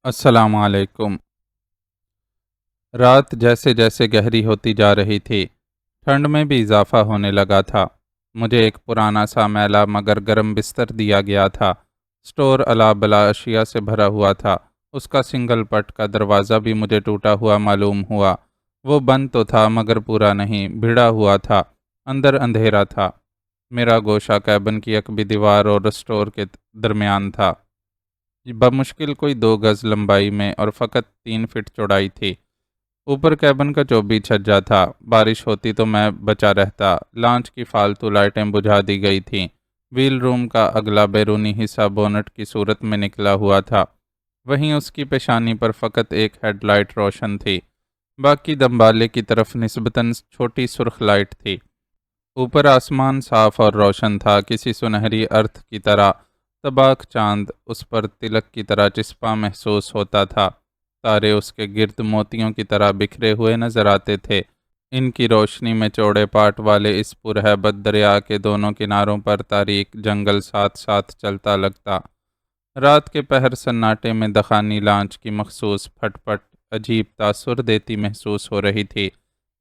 السلام علیکم۔ رات جیسے جیسے گہری ہوتی جا رہی تھی، ٹھنڈ میں بھی اضافہ ہونے لگا تھا۔ مجھے ایک پرانا سا میلا مگر گرم بستر دیا گیا تھا۔ اسٹور الا بلا اشیاء سے بھرا ہوا تھا۔ اس کا سنگل پٹ کا دروازہ بھی مجھے ٹوٹا ہوا معلوم ہوا۔ وہ بند تو تھا مگر پورا نہیں، بھیڑا ہوا تھا، اندر اندھیرا تھا۔ میرا گوشہ کیبن کی ایک بھی دیوار اور اسٹور کے درمیان تھا۔ بمشکل کوئی 2 گز لمبائی میں اور فقط 3 فٹ چوڑائی تھی۔ اوپر کیبن کا چوبی چھجا تھا۔ بارش ہوتی تو میں بچا رہتا۔ لانچ کی فالتو لائٹیں بجھا دی گئی تھیں۔ ویل روم کا اگلا بیرونی حصہ بونٹ کی صورت میں نکلا ہوا تھا۔ وہیں اس کی پیشانی پر فقط ایک ہیڈ لائٹ روشن تھی، باقی دمبالے کی طرف نسبتاً چھوٹی سرخ لائٹ تھی۔ اوپر آسمان صاف اور روشن تھا، کسی سنہری ارتھ کی طرح۔ تباک چاند اس پر تلک کی طرح چسپاں محسوس ہوتا تھا۔ تارے اس کے گرد موتیوں کی طرح بکھرے ہوئے نظر آتے تھے۔ ان کی روشنی میں چوڑے پاٹ والے اس پرہیبت دریا کے دونوں کناروں پر تاریک جنگل ساتھ ساتھ چلتا لگتا۔ رات کے پہر سناٹے میں دخانی لانچ کی مخصوص پھٹ پھٹ عجیب تاثر دیتی محسوس ہو رہی تھی۔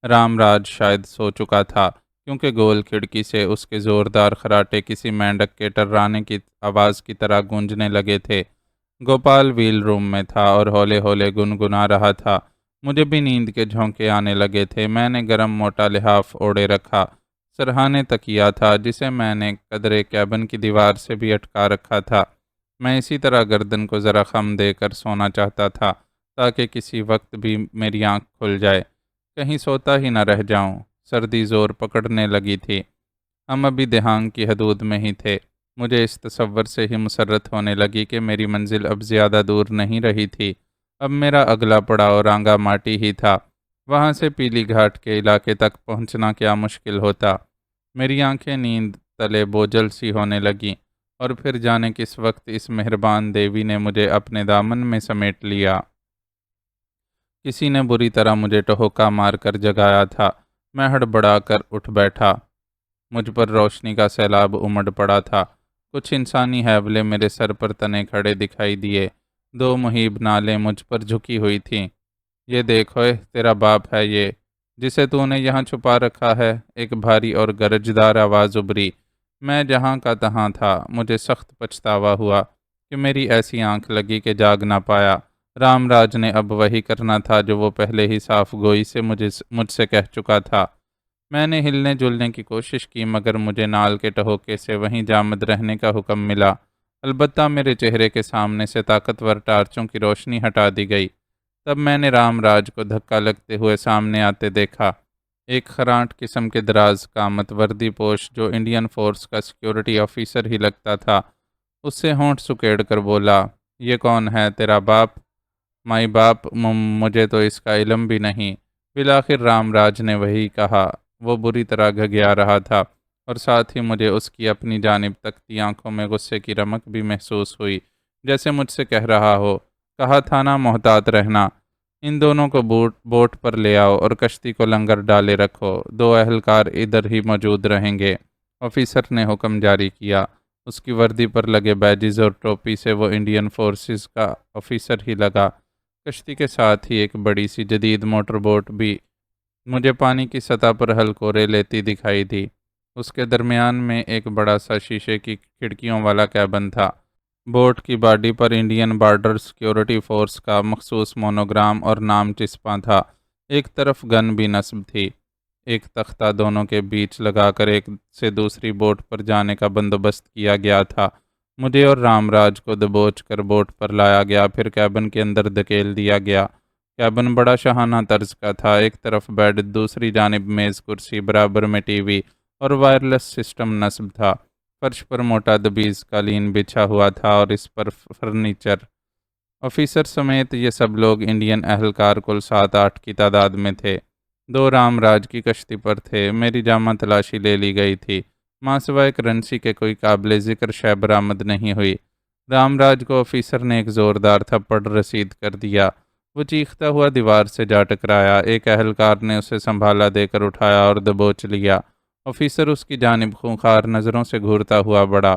رام راج شاید سو چکا تھا، کیونکہ گول کھڑکی سے اس کے زوردار خراٹے کسی مینڈک کے ٹررانے کی آواز کی طرح گونجنے لگے تھے۔ گوپال ویل روم میں تھا اور ہولے ہولے گنگنا رہا تھا۔ مجھے بھی نیند کے جھونکے آنے لگے تھے۔ میں نے گرم موٹا لحاف اوڑے رکھا۔ سرہانے تکیا تھا جسے میں نے قدرے کیبن کی دیوار سے بھی اٹکا رکھا تھا۔ میں اسی طرح گردن کو ذرا خم دے کر سونا چاہتا تھا، تاکہ کسی وقت بھی میری آنکھ کھل جائے، کہیں سوتا ہی نہ رہ جاؤں۔ سردی زور پکڑنے لگی تھی۔ ہم ابھی دہانگ کی حدود میں ہی تھے۔ مجھے اس تصور سے ہی مسرت ہونے لگی کہ میری منزل اب زیادہ دور نہیں رہی تھی۔ اب میرا اگلا پڑاؤ رانگا ماٹی ہی تھا۔ وہاں سے پیلی گھاٹ کے علاقے تک پہنچنا کیا مشکل ہوتا۔ میری آنکھیں نیند تلے بوجھل سی ہونے لگیں، اور پھر جانے کس وقت اس مہربان دیوی نے مجھے اپنے دامن میں سمیٹ لیا۔ کسی نے بری طرح مجھے ٹہوکا مار کر جگایا تھا۔ میں ہڑبڑا کر اٹھ بیٹھا۔ مجھ پر روشنی کا سیلاب امڑ پڑا تھا۔ کچھ انسانی ہیولے میرے سر پر تنے کھڑے دکھائی دیے۔ 2 مہیب نالیں مجھ پر جھکی ہوئی تھیں۔ یہ دیکھ اوئے، تیرا باپ ہے یہ، جسے تو نے یہاں چھپا رکھا ہے، ایک بھاری اور گرجدار آواز ابھری۔ میں جہاں کا تہاں تھا۔ مجھے سخت پچھتاوا ہوا کہ میری ایسی آنکھ لگی کہ جاگ نہ پایا۔ رام راج نے اب وہی کرنا تھا جو وہ پہلے ہی صاف گوئی سے مجھ سے کہہ چکا تھا۔ میں نے ہلنے جلنے کی کوشش کی مگر مجھے نال کے ٹہوکے سے وہیں جامد رہنے کا حکم ملا۔ البتہ میرے چہرے کے سامنے سے طاقتور ٹارچوں کی روشنی ہٹا دی گئی۔ تب میں نے رام راج کو دھکا لگتے ہوئے سامنے آتے دیکھا۔ ایک خرانٹ قسم کے دراز قامت وردی پوش جو انڈین فورس کا سیکیورٹی آفیسر ہی لگتا تھا، اس سے ہونٹ سکیڑ کر بولا، یہ کون ہے، تیرا باپ؟ مائی باپ؟ مجھے تو اس کا علم بھی نہیں۔ بالآخر رام راج نے وہی کہا۔ وہ بری طرح گھگیا رہا تھا، اور ساتھ ہی مجھے اس کی اپنی جانب تکتی آنکھوں میں غصے کی رمق بھی محسوس ہوئی، جیسے مجھ سے کہہ رہا ہو، کہا تھا نا محتاط رہنا۔ ان دونوں کو بوٹ پر لے آؤ اور کشتی کو لنگر ڈالے رکھو۔ 2 اہلکار ادھر ہی موجود رہیں گے۔ آفیسر نے حکم جاری کیا۔ اس کی وردی پر لگے بیجز اور ٹوپی سے وہ انڈین فورسز کا آفیسر ہی لگا۔ کشتی کے ساتھ ہی ایک بڑی سی جدید موٹر بوٹ بھی مجھے پانی کی سطح پر ہلکورے لیتی دکھائی دی۔ اس کے درمیان میں ایک بڑا سا شیشے کی کھڑکیوں والا کیبن تھا۔ بوٹ کی باڈی پر انڈین بارڈر سیکیورٹی فورس کا مخصوص مونوگرام اور نام چسپاں تھا۔ ایک طرف گن بھی نصب تھی۔ ایک تختہ دونوں کے بیچ لگا کر ایک سے دوسری بوٹ پر جانے کا بندوبست کیا گیا تھا۔ مجھے اور رام راج کو دبوچ کر بوٹ پر لایا گیا، پھر کیبن کے اندر دھکیل دیا گیا۔ کیبن بڑا شاہانہ طرز کا تھا۔ ایک طرف بیڈ، دوسری جانب میز کرسی، برابر میں ٹی وی اور وائرلیس سسٹم نصب تھا۔ فرش پر موٹا دبیز قالین بچھا ہوا تھا اور اس پر فرنیچر۔ آفیسر سمیت یہ سب لوگ انڈین اہلکار کل 7-8 کی تعداد میں تھے۔ 2 رام راج کی کشتی پر تھے۔ میری جامہ تلاشی لے لی گئی تھی۔ ماں سوائے کرنسی کے کوئی قابل ذکر شے برآمد نہیں ہوئی۔ رام راج کو آفیسر نے ایک زوردار تھپڑ رسید کر دیا۔ وہ چیختا ہوا دیوار سے جا ٹکرایا۔ ایک اہلکار نے اسے سنبھالا دے کر اٹھایا اور دبوچ لیا۔ آفیسر اس کی جانب خونخوار نظروں سے گھورتا ہوا بڑھا۔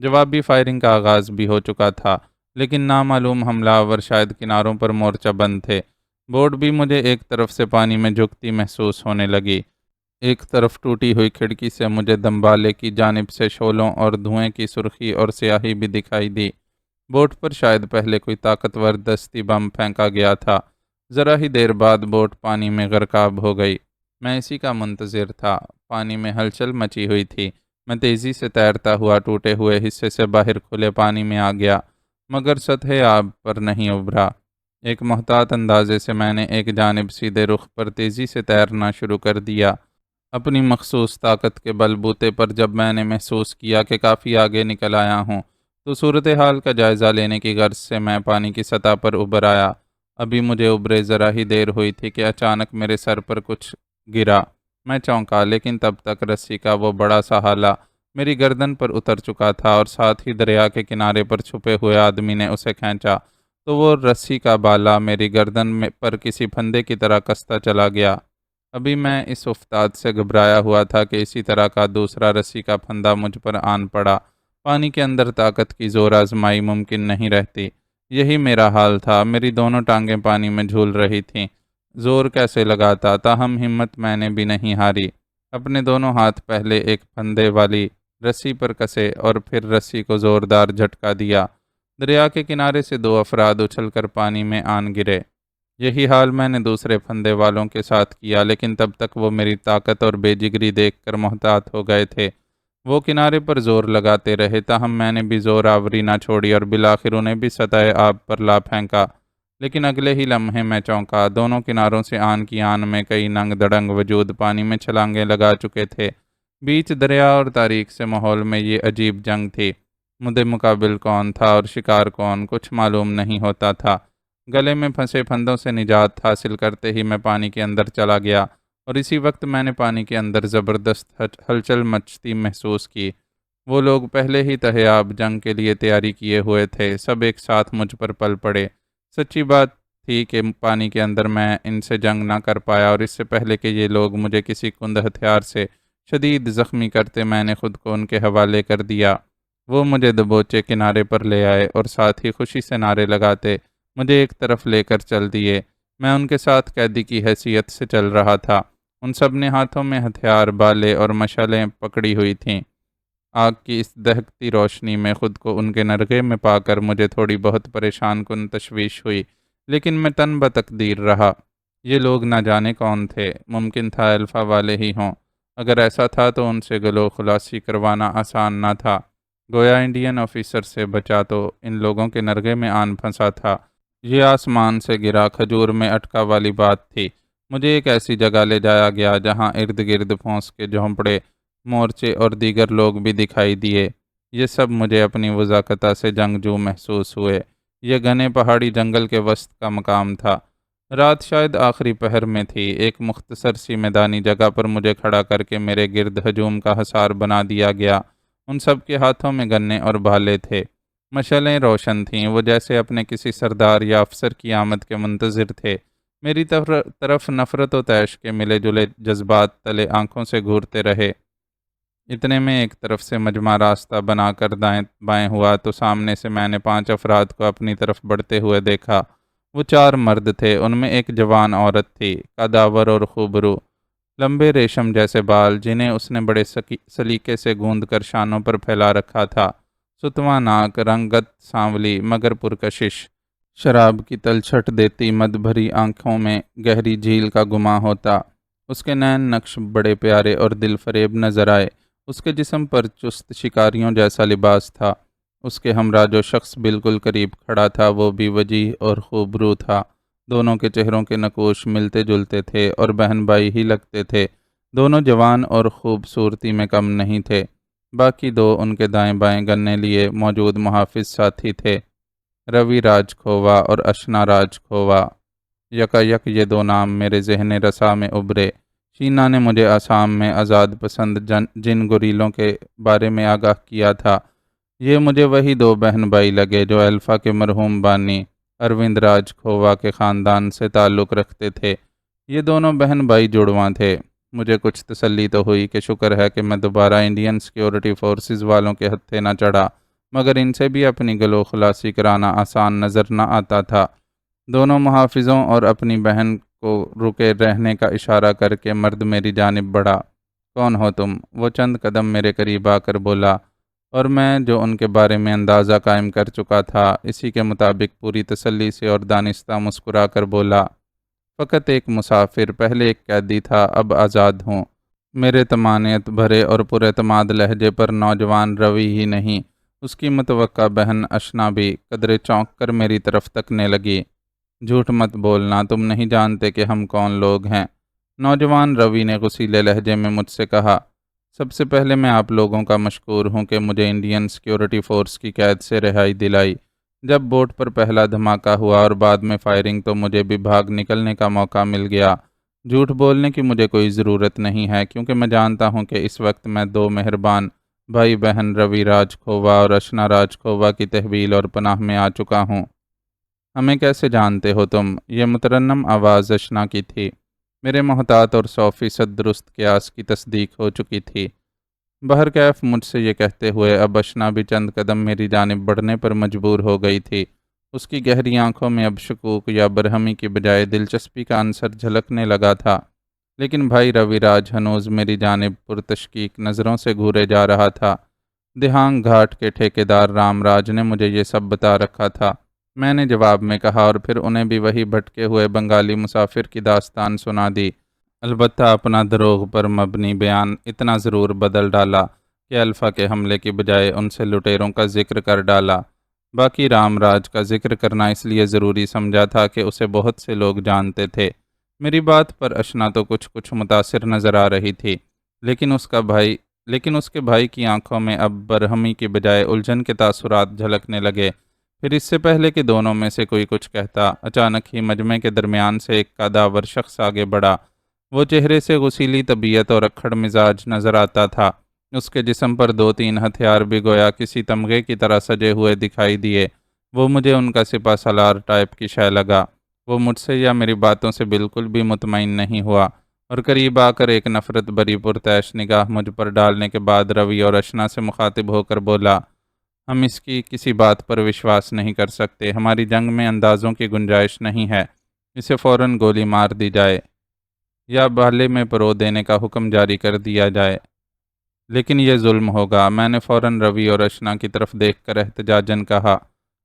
جوابی فائرنگ کا آغاز بھی ہو چکا تھا، لیکن نامعلوم حملہ آور شاید کناروں پر مورچہ بند تھے۔ بوٹ بھی مجھے ایک طرف سے پانی میں جھکتی محسوس ہونے لگی۔ ایک طرف ٹوٹی ہوئی کھڑکی سے مجھے دمبالے کی جانب سے شعلوں اور دھوئیں کی سرخی اور سیاہی بھی دکھائی دی۔ بوٹ پر شاید پہلے کوئی طاقتور دستی بم پھینکا گیا تھا۔ ذرا ہی دیر بعد بوٹ پانی میں غرقاب ہو گئی۔ میں اسی کا منتظر تھا۔ پانی میں ہلچل مچی ہوئی تھی۔ میں تیزی سے تیرتا ہوا ٹوٹے ہوئے حصے سے باہر کھلے پانی میں آ گیا، مگر سطح آب پر نہیں ابھرا۔ ایک محتاط اندازے سے میں نے ایک جانب سیدھے رخ پر تیزی سے تیرنا شروع کر دیا۔ اپنی مخصوص طاقت کے بل بوتے پر جب میں نے محسوس کیا کہ کافی آگے نکل آیا ہوں، تو صورتحال کا جائزہ لینے کی غرض سے میں پانی کی سطح پر ابھر آیا۔ ابھی مجھے ابھرے ذرا ہی دیر ہوئی تھی کہ اچانک میرے سر پر کچھ گرا۔ میں چونکا، لیکن تب تک رسی کا وہ بڑا سا ہالہ میری گردن پر اتر چکا تھا اور ساتھ ہی دریا کے کنارے پر چھپے ہوئے آدمی نے اسے کھینچا تو وہ رسی کا بالا میری گردن پر کسی پھندے کی طرح کستا چلا گیا۔ ابھی میں اس افتاد سے گھبرایا ہوا تھا کہ اسی طرح کا دوسرا رسی کا پھندا مجھ پر آن پڑا۔ پانی کے اندر طاقت کی زور آزمائی ممکن نہیں رہتی۔ یہی میرا حال تھا۔ میری دونوں ٹانگیں پانی میں جھول رہی تھیں۔ زور کیسے لگاتا، تاہم ہمت میں نے بھی نہیں ہاری۔ اپنے دونوں ہاتھ پہلے ایک پھندے والی رسی پر کسے اور پھر رسی کو زوردار جھٹکا دیا۔ دریا کے کنارے سے دو افراد اچھل کر پانی میں آن گرے۔ یہی حال میں نے دوسرے پھندے والوں کے ساتھ کیا، لیکن تب تک وہ میری طاقت اور بے جگری دیکھ کر محتاط ہو گئے تھے۔ وہ کنارے پر زور لگاتے رہے، تاہم میں نے بھی زور آوری نہ چھوڑی اور بالآخر انہیں بھی سطح آب پر لا پھینکا۔ لیکن اگلے ہی لمحے میں چونکا۔ دونوں کناروں سے آن کی آن میں کئی ننگ دڑنگ وجود پانی میں چھلانگیں لگا چکے تھے۔ بیچ دریا اور تاریک سے ماحول میں یہ عجیب جنگ تھی۔ مدِ مقابل کون تھا اور شکار کون، کچھ معلوم نہیں ہوتا تھا۔ گلے میں پھنسے پھندوں سے نجات حاصل کرتے ہی میں پانی کے اندر چلا گیا، اور اسی وقت میں نے پانی کے اندر زبردست ہلچل مچتی محسوس کی۔ وہ لوگ پہلے ہی تہیاب جنگ کے لیے تیاری کیے ہوئے تھے۔ سب ایک ساتھ مجھ پر پل پڑے۔ سچی بات تھی کہ پانی کے اندر میں ان سے جنگ نہ کر پایا، اور اس سے پہلے کہ یہ لوگ مجھے کسی کند ہتھیار سے شدید زخمی کرتے میں نے خود کو ان کے حوالے کر دیا۔ وہ مجھے دبوچے کنارے پر لے آئے اور ساتھ ہی خوشی سے نعرے لگاتے مجھے ایک طرف لے کر چل دیے۔ میں ان کے ساتھ قیدی کی حیثیت سے چل رہا تھا۔ ان سب نے ہاتھوں میں ہتھیار، بالے اور مشعلیں پکڑی ہوئی تھیں۔ آگ کی اس دہکتی روشنی میں خود کو ان کے نرغے میں پا کر مجھے تھوڑی بہت پریشان کن تشویش ہوئی، لیکن میں تن بتقدیر رہا۔ یہ لوگ نہ جانے کون تھے، ممکن تھا الفا والے ہی ہوں۔ اگر ایسا تھا تو ان سے گلو خلاصی کروانا آسان نہ تھا۔ گویا انڈین آفیسر سے بچا تو ان لوگوں کے نرغے میں آن پھنسا تھا۔ یہ آسمان سے گرا کھجور میں اٹکا والی بات تھی۔ مجھے ایک ایسی جگہ لے جایا گیا جہاں ارد گرد پھونس کے جھونپڑے، مورچے اور دیگر لوگ بھی دکھائی دیے۔ یہ سب مجھے اپنی وضاقتہ سے جنگجو محسوس ہوئے۔ یہ گھنے پہاڑی جنگل کے وسط کا مقام تھا۔ رات شاید آخری پہر میں تھی۔ ایک مختصر سی میدانی جگہ پر مجھے کھڑا کر کے میرے گرد ہجوم کا حصار بنا دیا گیا۔ ان سب کے ہاتھوں میں گنے اور بھالے تھے۔ مشعلیں روشن تھیں۔ وہ جیسے اپنے کسی سردار یا افسر کی آمد کے منتظر تھے۔ میری طرف نفرت و طیش کے ملے جلے جذبات تلے آنکھوں سے گھورتے رہے۔ اتنے میں ایک طرف سے مجمع راستہ بنا کر دائیں بائیں ہوا تو سامنے سے میں نے 5 افراد کو اپنی طرف بڑھتے ہوئے دیکھا۔ وہ 4 مرد تھے۔ ان میں ایک جوان عورت تھی، قداور اور خوبرو، لمبے ریشم جیسے بال جنہیں اس نے بڑے سلیقے سے گوند کر شانوں پر پھیلا رکھا تھا، ستواں ناک، رنگت سانولی مگر پرکشش، شراب کی تلچھٹ دیتی مد بھری آنکھوں میں گہری جھیل کا گماں ہوتا۔ اس کے نین نقش بڑے پیارے اور دل فریب نظر آئے۔ اس کے جسم پر چست شکاریوں جیسا لباس تھا۔ اس کے ہمراہ جو شخص بالکل قریب کھڑا تھا وہ بھی وجیح اور خوبرو تھا۔ دونوں کے چہروں کے نقوش ملتے جلتے تھے اور بہن بھائی ہی لگتے تھے۔ دونوں جوان اور خوبصورتی میں کم نہیں تھے۔ باقی 2 ان کے دائیں بائیں گننے لیے موجود محافظ ساتھی تھے، روی راج کھووا اور اشنا راج کھووا۔ یکا یک یہ 2 نام میرے ذہن رسا میں ابھرے۔ شینا نے مجھے آسام میں آزاد پسند جن گوریلوں کے بارے میں آگاہ کیا تھا، یہ مجھے وہی 2 بہن بھائی لگے جو الفا کے مرحوم بانی اروند راج کھووا کے خاندان سے تعلق رکھتے تھے۔ یہ دونوں بہن بھائی جڑواں تھے۔ مجھے کچھ تسلی تو ہوئی کہ شکر ہے کہ میں دوبارہ انڈین سیکیورٹی فورسز والوں کے ہتھے نہ چڑھا۔ مگر ان سے بھی اپنی گلو خلاصی کرانا آسان نظر نہ آتا تھا۔ دونوں محافظوں اور اپنی بہن کو رکے رہنے کا اشارہ کر کے مرد میری جانب بڑھا۔ کون ہو تم؟ وہ چند قدم میرے قریب آ کر بولا، اور میں جو ان کے بارے میں اندازہ قائم کر چکا تھا اسی کے مطابق پوری تسلی سے اور دانستہ مسکرا کر بولا، فقط ایک مسافر، پہلے ایک قیدی تھا، اب آزاد ہوں۔ میرے طمانینت بھرے اور پراعتماد لہجے پر نوجوان روی ہی نہیں، اس کی متوقع بہن اشنا بھی قدرے چونک کر میری طرف تکنے لگی۔ جھوٹ مت بولنا، تم نہیں جانتے کہ ہم کون لوگ ہیں، نوجوان روی نے غصیلے لہجے میں مجھ سے کہا۔ سب سے پہلے میں آپ لوگوں کا مشکور ہوں کہ مجھے انڈین سیکیورٹی فورس کی قید سے رہائی دلائی۔ جب بوٹ پر پہلا دھماکہ ہوا اور بعد میں فائرنگ تو مجھے بھی بھاگ نکلنے کا موقع مل گیا۔ جھوٹ بولنے کی مجھے کوئی ضرورت نہیں ہے، کیونکہ میں جانتا ہوں کہ اس وقت میں دو مہربان بھائی بہن روی راج کھووا اور اشنا راج کھووا کی تحویل اور پناہ میں آ چکا ہوں۔ ہمیں کیسے جانتے ہو تم؟ یہ مترنم آواز اشنا کی تھی۔ میرے محتاط اور 100% درست قیاس کی تصدیق ہو چکی تھی۔ بہرکیف مجھ سے یہ کہتے ہوئے اب اشنا بھی چند قدم میری جانب بڑھنے پر مجبور ہو گئی تھی۔ اس کی گہری آنکھوں میں اب شکوک یا برہمی کی بجائے دلچسپی کا عنصر جھلکنے لگا تھا، لیکن بھائی روی راج ہنوز میری جانب پرتشکیک نظروں سے گھورے جا رہا تھا۔ دہانگ گھاٹ کے ٹھیکیدار رام راج نے مجھے یہ سب بتا رکھا تھا، میں نے جواب میں کہا، اور پھر انہیں بھی وہی بھٹکے ہوئے بنگالی مسافر کی داستان سنا دی۔ البتہ اپنا دروغ پر مبنی بیان اتنا ضرور بدل ڈالا کہ الفا کے حملے کی بجائے ان سے لٹیروں کا ذکر کر ڈالا۔ باقی رام راج کا ذکر کرنا اس لیے ضروری سمجھا تھا کہ اسے بہت سے لوگ جانتے تھے۔ میری بات پر اشنا تو کچھ متاثر نظر آ رہی تھی، لیکن اس کے بھائی کی آنکھوں میں اب برہمی کی بجائے الجھن کے تاثرات جھلکنے لگے۔ پھر اس سے پہلے کہ دونوں میں سے کوئی کچھ کہتا، اچانک ہی مجمع کے درمیان سے ایک قداور شخص آگے بڑھا۔ وہ چہرے سے غسیلی طبیعت اور اکھڑ مزاج نظر آتا تھا۔ اس کے جسم پر 2-3 ہتھیار بھی گویا کسی تمغے کی طرح سجے ہوئے دکھائی دیے۔ وہ مجھے ان کا سپہ سالار ٹائپ کی شے لگا۔ وہ مجھ سے یا میری باتوں سے بالکل بھی مطمئن نہیں ہوا، اور قریب آ کر ایک نفرت بری پرتعش نگاہ مجھ پر ڈالنے کے بعد روی اور اشنا سے مخاطب ہو کر بولا، ہم اس کی کسی بات پر وشواس نہیں کر سکتے، ہماری جنگ میں اندازوں کی گنجائش نہیں ہے، اسے فوراً گولی مار دی جائے یا بھالے میں پرو دینے کا حکم جاری کر دیا جائے، لیکن یہ ظلم ہوگا۔ میں نے فوراً روی اور اشنا کی طرف دیکھ کر احتجاجاً کہا،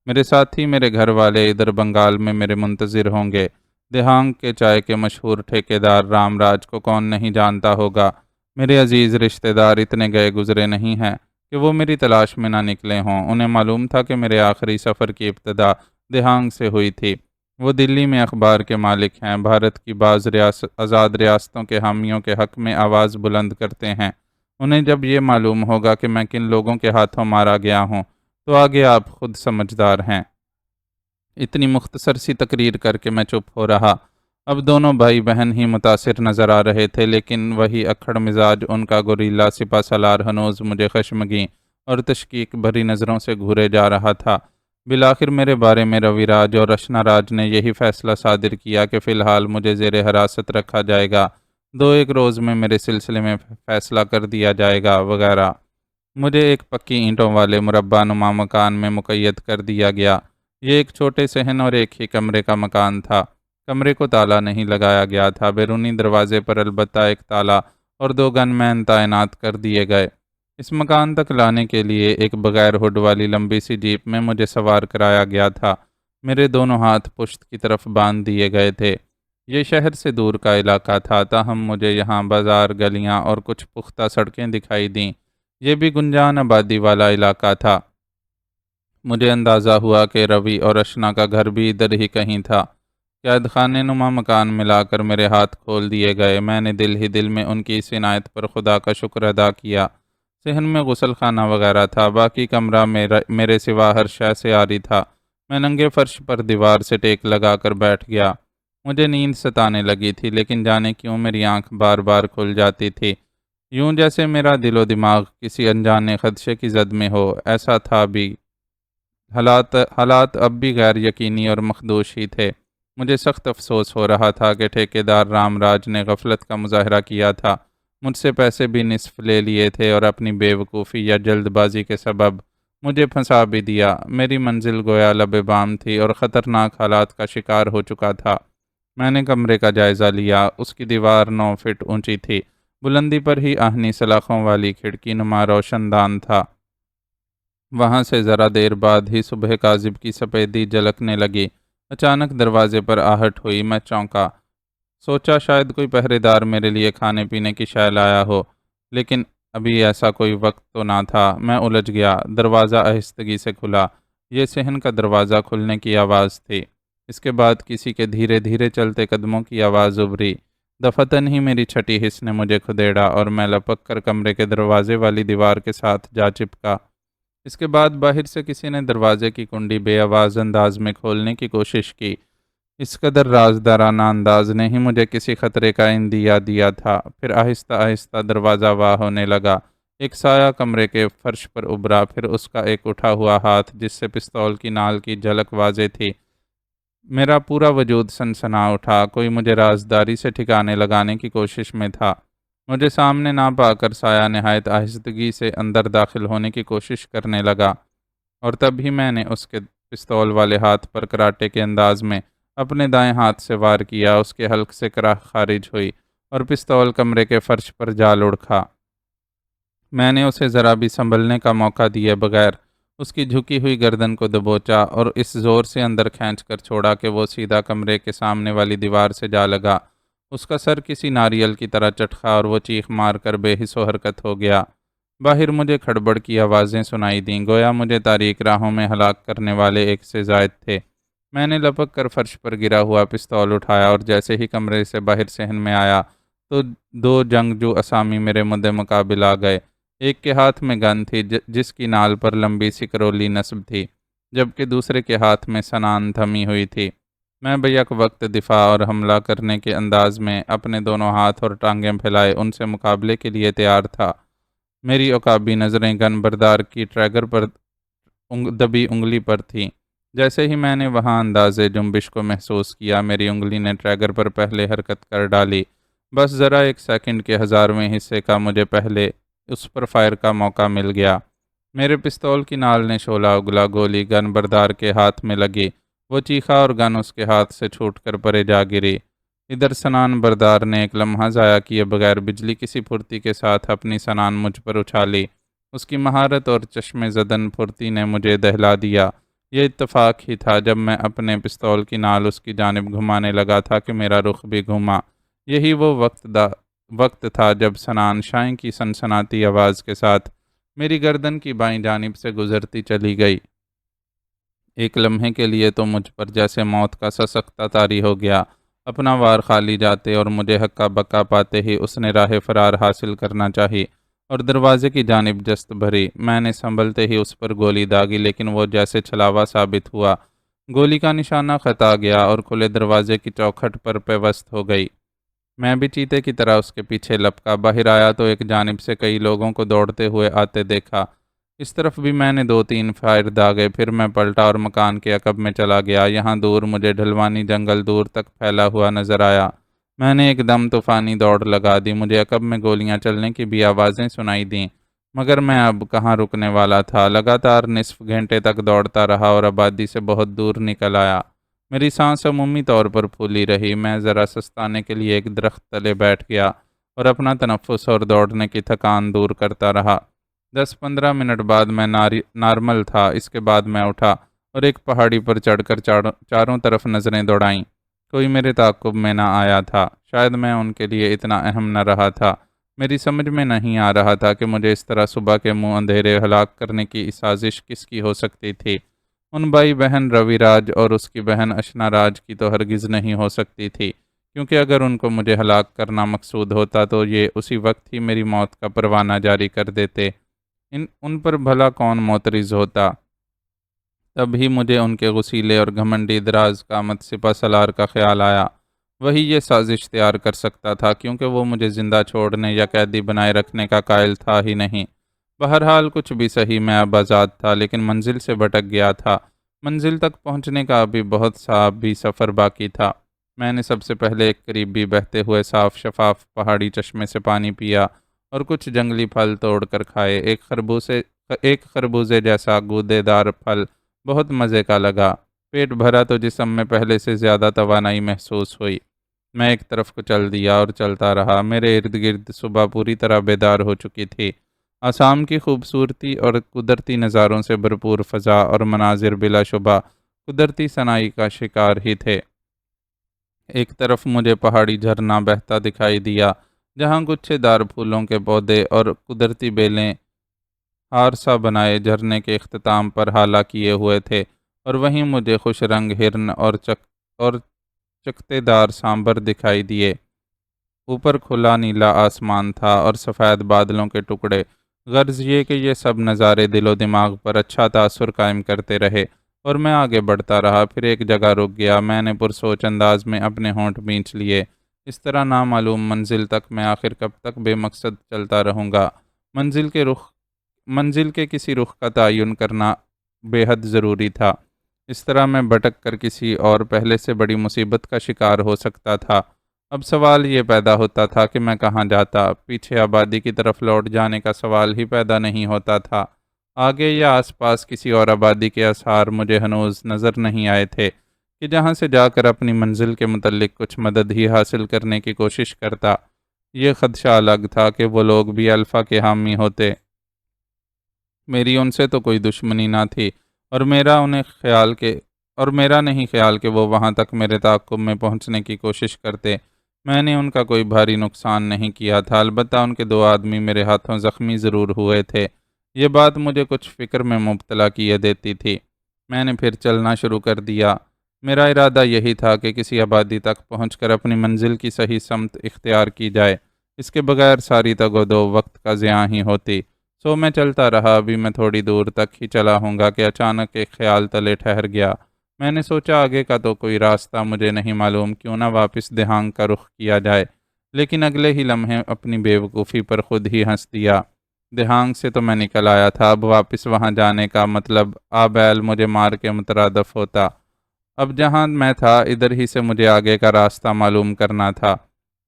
میرے ساتھی، میرے گھر والے ادھر بنگال میں میرے منتظر ہوں گے۔ دہانگ کے چائے کے مشہور ٹھیکیدار رام راج کو کون نہیں جانتا ہوگا؟ میرے عزیز رشتہ دار اتنے گئے گزرے نہیں ہیں کہ وہ میری تلاش میں نہ نکلے ہوں۔ انہیں معلوم تھا کہ میرے آخری سفر کی ابتدا دہانگ سے ہوئی تھی۔ وہ دلی میں اخبار کے مالک ہیں، بھارت کی بعض آزاد ریاستوں کے حامیوں کے حق میں آواز بلند کرتے ہیں۔ انہیں جب یہ معلوم ہوگا کہ میں کن لوگوں کے ہاتھوں مارا گیا ہوں تو آگے آپ خود سمجھدار ہیں۔ اتنی مختصر سی تقریر کر کے میں چپ ہو رہا۔ اب دونوں بھائی بہن ہی متاثر نظر آ رہے تھے، لیکن وہی اکھڑ مزاج ان کا گوریلا سپہ سالار ہنوز مجھے خشمگین اور تشکیک بھری نظروں سے گھورے جا رہا تھا۔ بالآخر میرے بارے میں روی راج اور اشنا راج نے یہی فیصلہ صادر کیا کہ فی الحال مجھے زیر حراست رکھا جائے گا، 2-1 روز میں میرے سلسلے میں فیصلہ کر دیا جائے گا وغیرہ۔ مجھے ایک پکی اینٹوں والے مربع نما مکان میں مقید کر دیا گیا۔ یہ ایک چھوٹے صحن اور ایک ہی کمرے کا مکان تھا۔ کمرے کو تالا نہیں لگایا گیا تھا، بیرونی دروازے پر البتہ ایک تالا اور 2 گن مین تعینات کر دیے گئے۔ اس مکان تک لانے کے لیے ایک بغیر ہڈ والی لمبی سی جیپ میں مجھے سوار کرایا گیا تھا۔ میرے دونوں ہاتھ پشت کی طرف باندھ دیے گئے تھے۔ یہ شہر سے دور کا علاقہ تھا، تاہم مجھے یہاں بازار، گلیاں اور کچھ پختہ سڑکیں دکھائی دیں۔ یہ بھی گنجان آبادی والا علاقہ تھا۔ مجھے اندازہ ہوا کہ روی اور اشنا کا گھر بھی ادھر ہی کہیں تھا۔ قید خانے نما مکان ملا کر میرے ہاتھ کھول دیے گئے۔ میں نے دل ہی دل میں ان کی اس عنایت پر خدا کا شکر ادا کیا۔ صحن میں غسل خانہ وغیرہ تھا، باقی کمرہ میرے سوا ہر شے سے عاری تھا۔ میں ننگے فرش پر دیوار سے ٹیک لگا کر بیٹھ گیا۔ مجھے نیند ستانے لگی تھی، لیکن جانے کیوں میری آنکھ بار بار کھل جاتی تھی، یوں جیسے میرا دل و دماغ کسی انجانے خدشے کی زد میں ہو۔ ایسا تھا بھی، حالات اب بھی غیر یقینی اور مخدوش ہی تھے۔ مجھے سخت افسوس ہو رہا تھا کہ ٹھیکیدار رام راج نے غفلت کا مظاہرہ کیا تھا، مجھ سے پیسے بھی نصف لے لیے تھے، اور اپنی بے وقوفی یا جلد بازی کے سبب مجھے پھنسا بھی دیا۔ میری منزل گویا لب بام تھی اور خطرناک حالات کا شکار ہو چکا تھا۔ میں نے کمرے کا جائزہ لیا۔ اس کی دیوار 9 فٹ اونچی تھی۔ بلندی پر ہی آہنی سلاخوں والی کھڑکی نما روشن دان تھا۔ وہاں سے ذرا دیر بعد ہی صبح کاذب کی سفیدی جھلکنے لگی۔ اچانک دروازے پر آہٹ ہوئی۔ میں چونکا۔ سوچا شاید کوئی پہرے دار میرے لیے کھانے پینے کی شے لایا ہو، لیکن ابھی ایسا کوئی وقت تو نہ تھا۔ میں الجھ گیا۔ دروازہ آہستگی سے کھلا۔ یہ صحن کا دروازہ کھلنے کی آواز تھی۔ اس کے بعد کسی کے دھیرے دھیرے چلتے قدموں کی آواز ابھری۔ دفتن ہی میری چھٹی حس نے مجھے کھدیڑا اور میں لپک کر کمرے کے دروازے والی دیوار کے ساتھ جا چپکا۔ اس کے بعد باہر سے کسی نے دروازے کی کنڈی بے آواز انداز میں کھولنے کی کوشش کی۔ اس قدر رازدارانہ انداز نے ہی مجھے کسی خطرے کا اندیا دیا تھا۔ پھر آہستہ آہستہ دروازہ واہ ہونے لگا۔ ایک سایہ کمرے کے فرش پر ابھرا، پھر اس کا ایک اٹھا ہوا ہاتھ جس سے پستول کی نال کی جھلک واضح تھی۔ میرا پورا وجود سنسنا اٹھا۔ کوئی مجھے رازداری سے ٹھکانے لگانے کی کوشش میں تھا۔ مجھے سامنے نہ پا کر سایہ نہایت آہستگی سے اندر داخل ہونے کی کوشش کرنے لگا، اور تب ہی میں نے اس کے پستول والے ہاتھ پر کراٹے کے انداز میں اپنے دائیں ہاتھ سے وار کیا۔ اس کے حلق سے کراہ خارج ہوئی اور پستول کمرے کے فرش پر جا لڑکا۔ میں نے اسے ذرا بھی سنبھلنے کا موقع دیے بغیر اس کی جھکی ہوئی گردن کو دبوچا اور اس زور سے اندر کھینچ کر چھوڑا کہ وہ سیدھا کمرے کے سامنے والی دیوار سے جا لگا۔ اس کا سر کسی ناریل کی طرح چٹخا اور وہ چیخ مار کر بے حس و حرکت ہو گیا۔ باہر مجھے کھڑبڑ کی آوازیں سنائی دیں، گویا مجھے تاریک راہوں میں ہلاک کرنے والے ایک سے زائد تھے۔ میں نے لپک کر فرش پر گرا ہوا پستول اٹھایا اور جیسے ہی کمرے سے باہر صحن میں آیا تو 2 جنگجو اسامی میرے مد مقابل آ گئے۔ ایک کے ہاتھ میں گن تھی جس کی نال پر لمبی سکرولی نصب تھی، جبکہ دوسرے کے ہاتھ میں سنان تھمی ہوئی تھی۔ میں بیک وقت دفاع اور حملہ کرنے کے انداز میں اپنے دونوں ہاتھ اور ٹانگیں پھیلائے ان سے مقابلے کے لیے تیار تھا۔ میری عقابی نظریں گن بردار کی ٹریگر پر دبی انگلی پر تھیں۔ جیسے ہی میں نے وہاں اندازے جنبش کو محسوس کیا، میری انگلی نے ٹریگر پر پہلے حرکت کر ڈالی۔ بس ذرا ایک سیکنڈ کے 1000ویں حصے کا مجھے پہلے اس پر فائر کا موقع مل گیا۔ میرے پستول کی نال نے شعلہ اگلا، گولی گن بردار کے ہاتھ میں لگی، وہ چیخا اور گن اس کے ہاتھ سے چھوٹ کر پرے جا گری۔ ادھر سنان بردار نے ایک لمحہ ضائع کیے بغیر بجلی کسی پھرتی کے ساتھ اپنی سنان مجھ پر اچھالی۔ اس کی مہارت اور چشم زدن پھرتی نے مجھے دہلا دیا۔ یہ اتفاق ہی تھا۔ جب میں اپنے پستول کی نال اس کی جانب گھمانے لگا تھا کہ میرا رخ بھی گھوما۔ یہی وہ وقت تھا جب سنان شائیں کی سنسناتی آواز کے ساتھ میری گردن کی بائیں جانب سے گزرتی چلی گئی۔ ایک لمحے کے لیے تو مجھ پر جیسے موت کا سسکتا طاری ہو گیا۔ اپنا وار خالی جاتے اور مجھے ہکا بکا پاتے ہی اس نے راہ فرار حاصل کرنا چاہی اور دروازے کی جانب جست بھری۔ میں نے سنبھلتے ہی اس پر گولی داغی، لیکن وہ جیسے چھلاوا ثابت ہوا۔ گولی کا نشانہ خطا گیا اور کھلے دروازے کی چوکھٹ پر پیوست ہو گئی۔ میں بھی چیتے کی طرح اس کے پیچھے لپکا۔ باہر آیا تو ایک جانب سے کئی لوگوں کو دوڑتے ہوئے آتے دیکھا۔ اس طرف بھی میں نے 2-3 فائر داغے، پھر میں پلٹا اور مکان کے عقب میں چلا گیا۔ یہاں دور مجھے ڈھلوانی جنگل دور تک پھیلا ہوا نظر آیا۔ میں نے ایک دم طوفانی دوڑ لگا دی۔ مجھے عقب میں گولیاں چلنے کی بھی آوازیں سنائی دیں، مگر میں اب کہاں رکنے والا تھا۔ لگاتار نصف گھنٹے تک دوڑتا رہا اور آبادی سے بہت دور نکل آیا۔ میری سانس عمومی طور پر پھولی رہی۔ میں ذرا سستانے کے لیے ایک درخت تلے بیٹھ گیا اور اپنا تنفس اور دوڑنے کی تھکان دور کرتا رہا۔ 10-15 منٹ بعد میں نارمل تھا۔ اس کے بعد میں اٹھا اور ایک پہاڑی پر چڑھ کر چاروں طرف نظریں دوڑائیں۔ کوئی میرے تعاقب میں نہ آیا تھا۔ شاید میں ان کے لیے اتنا اہم نہ رہا تھا۔ میری سمجھ میں نہیں آ رہا تھا کہ مجھے اس طرح صبح کے منہ اندھیرے ہلاک کرنے کی سازش کس کی ہو سکتی تھی۔ ان بھائی بہن روی راج اور اس کی بہن اشنا راج کی تو ہرگز نہیں ہو سکتی تھی، کیونکہ اگر ان کو مجھے ہلاک کرنا مقصود ہوتا تو یہ اسی وقت ہی میری موت کا پروانہ جاری کر دیتے۔ ان پر بھلا کون معترض ہوتا؟ تب ہی مجھے ان کے غسیلے اور گھمنڈی دراز قامت سپہ سالار کا خیال آیا۔ وہی یہ سازش تیار کر سکتا تھا، کیونکہ وہ مجھے زندہ چھوڑنے یا قیدی بنائے رکھنے کا قائل تھا ہی نہیں۔ بہرحال کچھ بھی صحیح، میں اب آزاد تھا، لیکن منزل سے بھٹک گیا تھا۔ منزل تک پہنچنے کا ابھی بہت سا بھی سفر باقی تھا۔ میں نے سب سے پہلے ایک قریبی بہتے ہوئے صاف شفاف پہاڑی چشمے سے پانی پیا اور کچھ جنگلی پھل توڑ کر کھائے۔ ایک ایک خربوزے جیسا گودے دار پھل بہت مزے کا لگا۔ پیٹ بھرا تو جسم میں پہلے سے زیادہ توانائی محسوس ہوئی۔ میں ایک طرف کو چل دیا اور چلتا رہا۔ میرے ارد گرد صبح پوری طرح بیدار ہو چکی تھی۔ آسام کی خوبصورتی اور قدرتی نظاروں سے بھرپور فضا اور مناظر بلا شبہ قدرتی صناعی کا شکار ہی تھے۔ ایک طرف مجھے پہاڑی جھرنا بہتا دکھائی دیا، جہاں گچھے دار پھولوں کے پودے اور قدرتی بیلیں ہار سا بنائے جھرنے کے اختتام پر حالا کیے ہوئے تھے، اور وہیں مجھے خوش رنگ ہرن اور چکتے دار سانبر دکھائی دیے۔ اوپر کھلا نیلا آسمان تھا اور سفید بادلوں کے ٹکڑے۔ غرض یہ کہ یہ سب نظارے دل و دماغ پر اچھا تاثر قائم کرتے رہے اور میں آگے بڑھتا رہا۔ پھر ایک جگہ رک گیا۔ میں نے پرسوچ انداز میں اپنے ہونٹ بینچ لیے۔ اس طرح نامعلوم منزل تک میں آخر کب تک بے مقصد چلتا رہوں گا؟ منزل کے کسی رخ کا تعین کرنا بے حد ضروری تھا۔ اس طرح میں بھٹک کر کسی اور پہلے سے بڑی مصیبت کا شکار ہو سکتا تھا۔ اب سوال یہ پیدا ہوتا تھا کہ میں کہاں جاتا؟ پیچھے آبادی کی طرف لوٹ جانے کا سوال ہی پیدا نہیں ہوتا تھا۔ آگے یا آس پاس کسی اور آبادی کے آثار مجھے ہنوز نظر نہیں آئے تھے کہ جہاں سے جا کر اپنی منزل کے متعلق کچھ مدد ہی حاصل کرنے کی کوشش کرتا۔ یہ خدشہ الگ تھا کہ وہ لوگ بھی الفا کے حامی ہوتے۔ میری ان سے تو کوئی دشمنی نہ تھی، اور میرا نہیں خیال کہ وہ وہاں تک میرے تعاقب میں پہنچنے کی کوشش کرتے۔ میں نے ان کا کوئی بھاری نقصان نہیں کیا تھا، البتہ ان کے 2 آدمی میرے ہاتھوں زخمی ضرور ہوئے تھے۔ یہ بات مجھے کچھ فکر میں مبتلا کیے دیتی تھی۔ میں نے پھر چلنا شروع کر دیا۔ میرا ارادہ یہی تھا کہ کسی آبادی تک پہنچ کر اپنی منزل کی صحیح سمت اختیار کی جائے۔ اس کے بغیر ساری تگ و دو وقت کا ضیاع ہی ہوتی۔ سو میں چلتا رہا۔ ابھی میں تھوڑی دور تک ہی چلا ہوں گا کہ اچانک ایک خیال تلے ٹھہر گیا۔ میں نے سوچا آگے کا تو کوئی راستہ مجھے نہیں معلوم، کیوں نہ واپس دہانگ کا رخ کیا جائے، لیکن اگلے ہی لمحے اپنی بے وقوفی پر خود ہی ہنس دیا۔ دہانگ سے تو میں نکل آیا تھا، اب واپس وہاں جانے کا مطلب آبیل مجھے مار کے مترادف ہوتا۔ اب جہاں میں تھا ادھر ہی سے مجھے آگے کا راستہ معلوم کرنا تھا۔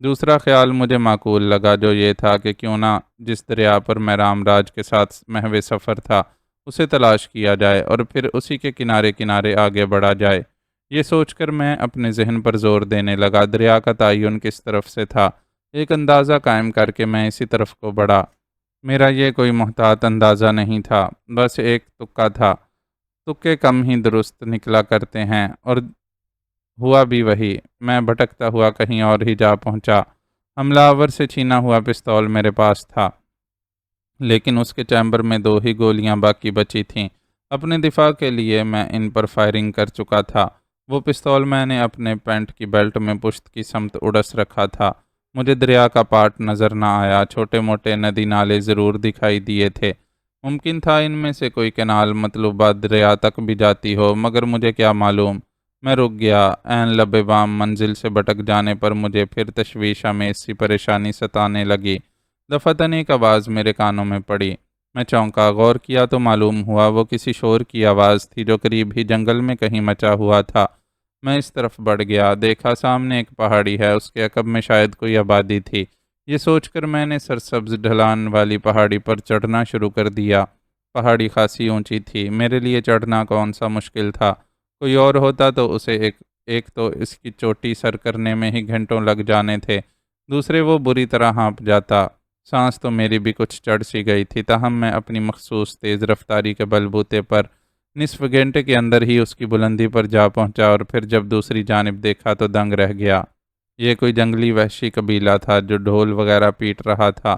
دوسرا خیال مجھے معقول لگا، جو یہ تھا کہ کیوں نہ جس دریا پر میں رام راج کے ساتھ محو سفر تھا اسے تلاش کیا جائے اور پھر اسی کے کنارے کنارے آگے بڑھا جائے۔ یہ سوچ کر میں اپنے ذہن پر زور دینے لگا۔ دریا کا تعین کس طرف سے تھا؟ ایک اندازہ قائم کر کے میں اسی طرف کو بڑھا۔ میرا یہ کوئی محتاط اندازہ نہیں تھا، بس ایک تکا تھا۔ تکے کم ہی درست نکلا کرتے ہیں، اور ہوا بھی وہی۔ میں بھٹکتا ہوا کہیں اور ہی جا پہنچا۔ حملہ آور سے چھینا ہوا پستول میرے پاس تھا، لیکن اس کے چیمبر میں 2 ہی گولیاں باقی بچی تھیں۔ اپنے دفاع کے لیے میں ان پر فائرنگ کر چکا تھا۔ وہ پستول میں نے اپنے پینٹ کی بیلٹ میں پشت کی سمت اڑس رکھا تھا۔ مجھے دریا کا پاٹ نظر نہ آیا۔ چھوٹے موٹے ندی نالے ضرور دکھائی دیے تھے۔ ممکن تھا ان میں سے کوئی کینال مطلوبہ دریا تک بھی جاتی ہو، مگر مجھے کیا معلوم۔ میں رک گیا۔ عین لب بام منزل سے بھٹک جانے پر مجھے پھر تشویش میں سی پریشانی ستانے لگی۔ دفعتاً ایک آواز میرے کانوں میں پڑی۔ میں چونکا۔ غور کیا تو معلوم ہوا وہ کسی شور کی آواز تھی جو قریب ہی جنگل میں کہیں مچا ہوا تھا۔ میں اس طرف بڑھ گیا۔ دیکھا سامنے ایک پہاڑی ہے، اس کے عقب میں شاید کوئی آبادی تھی۔ یہ سوچ کر میں نے سرسبز ڈھلان والی پہاڑی پر چڑھنا شروع کر دیا۔ پہاڑی خاصی اونچی تھی۔ میرے لیے چڑھنا کون سا مشکل تھا؟ کوئی اور ہوتا تو اسے ایک تو اس کی چوٹی سر کرنے میں ہی گھنٹوں لگ جانے تھے، دوسرے وہ بری طرح ہانپ جاتا۔ سانس تو میری بھی کچھ چڑھ سی گئی تھی، تاہم میں اپنی مخصوص تیز رفتاری کے بلبوتے پر نصف گھنٹے کے اندر ہی اس کی بلندی پر جا پہنچا، اور پھر جب دوسری جانب دیکھا تو دنگ رہ گیا۔ یہ کوئی جنگلی وحشی قبیلہ تھا جو ڈھول وغیرہ پیٹ رہا تھا۔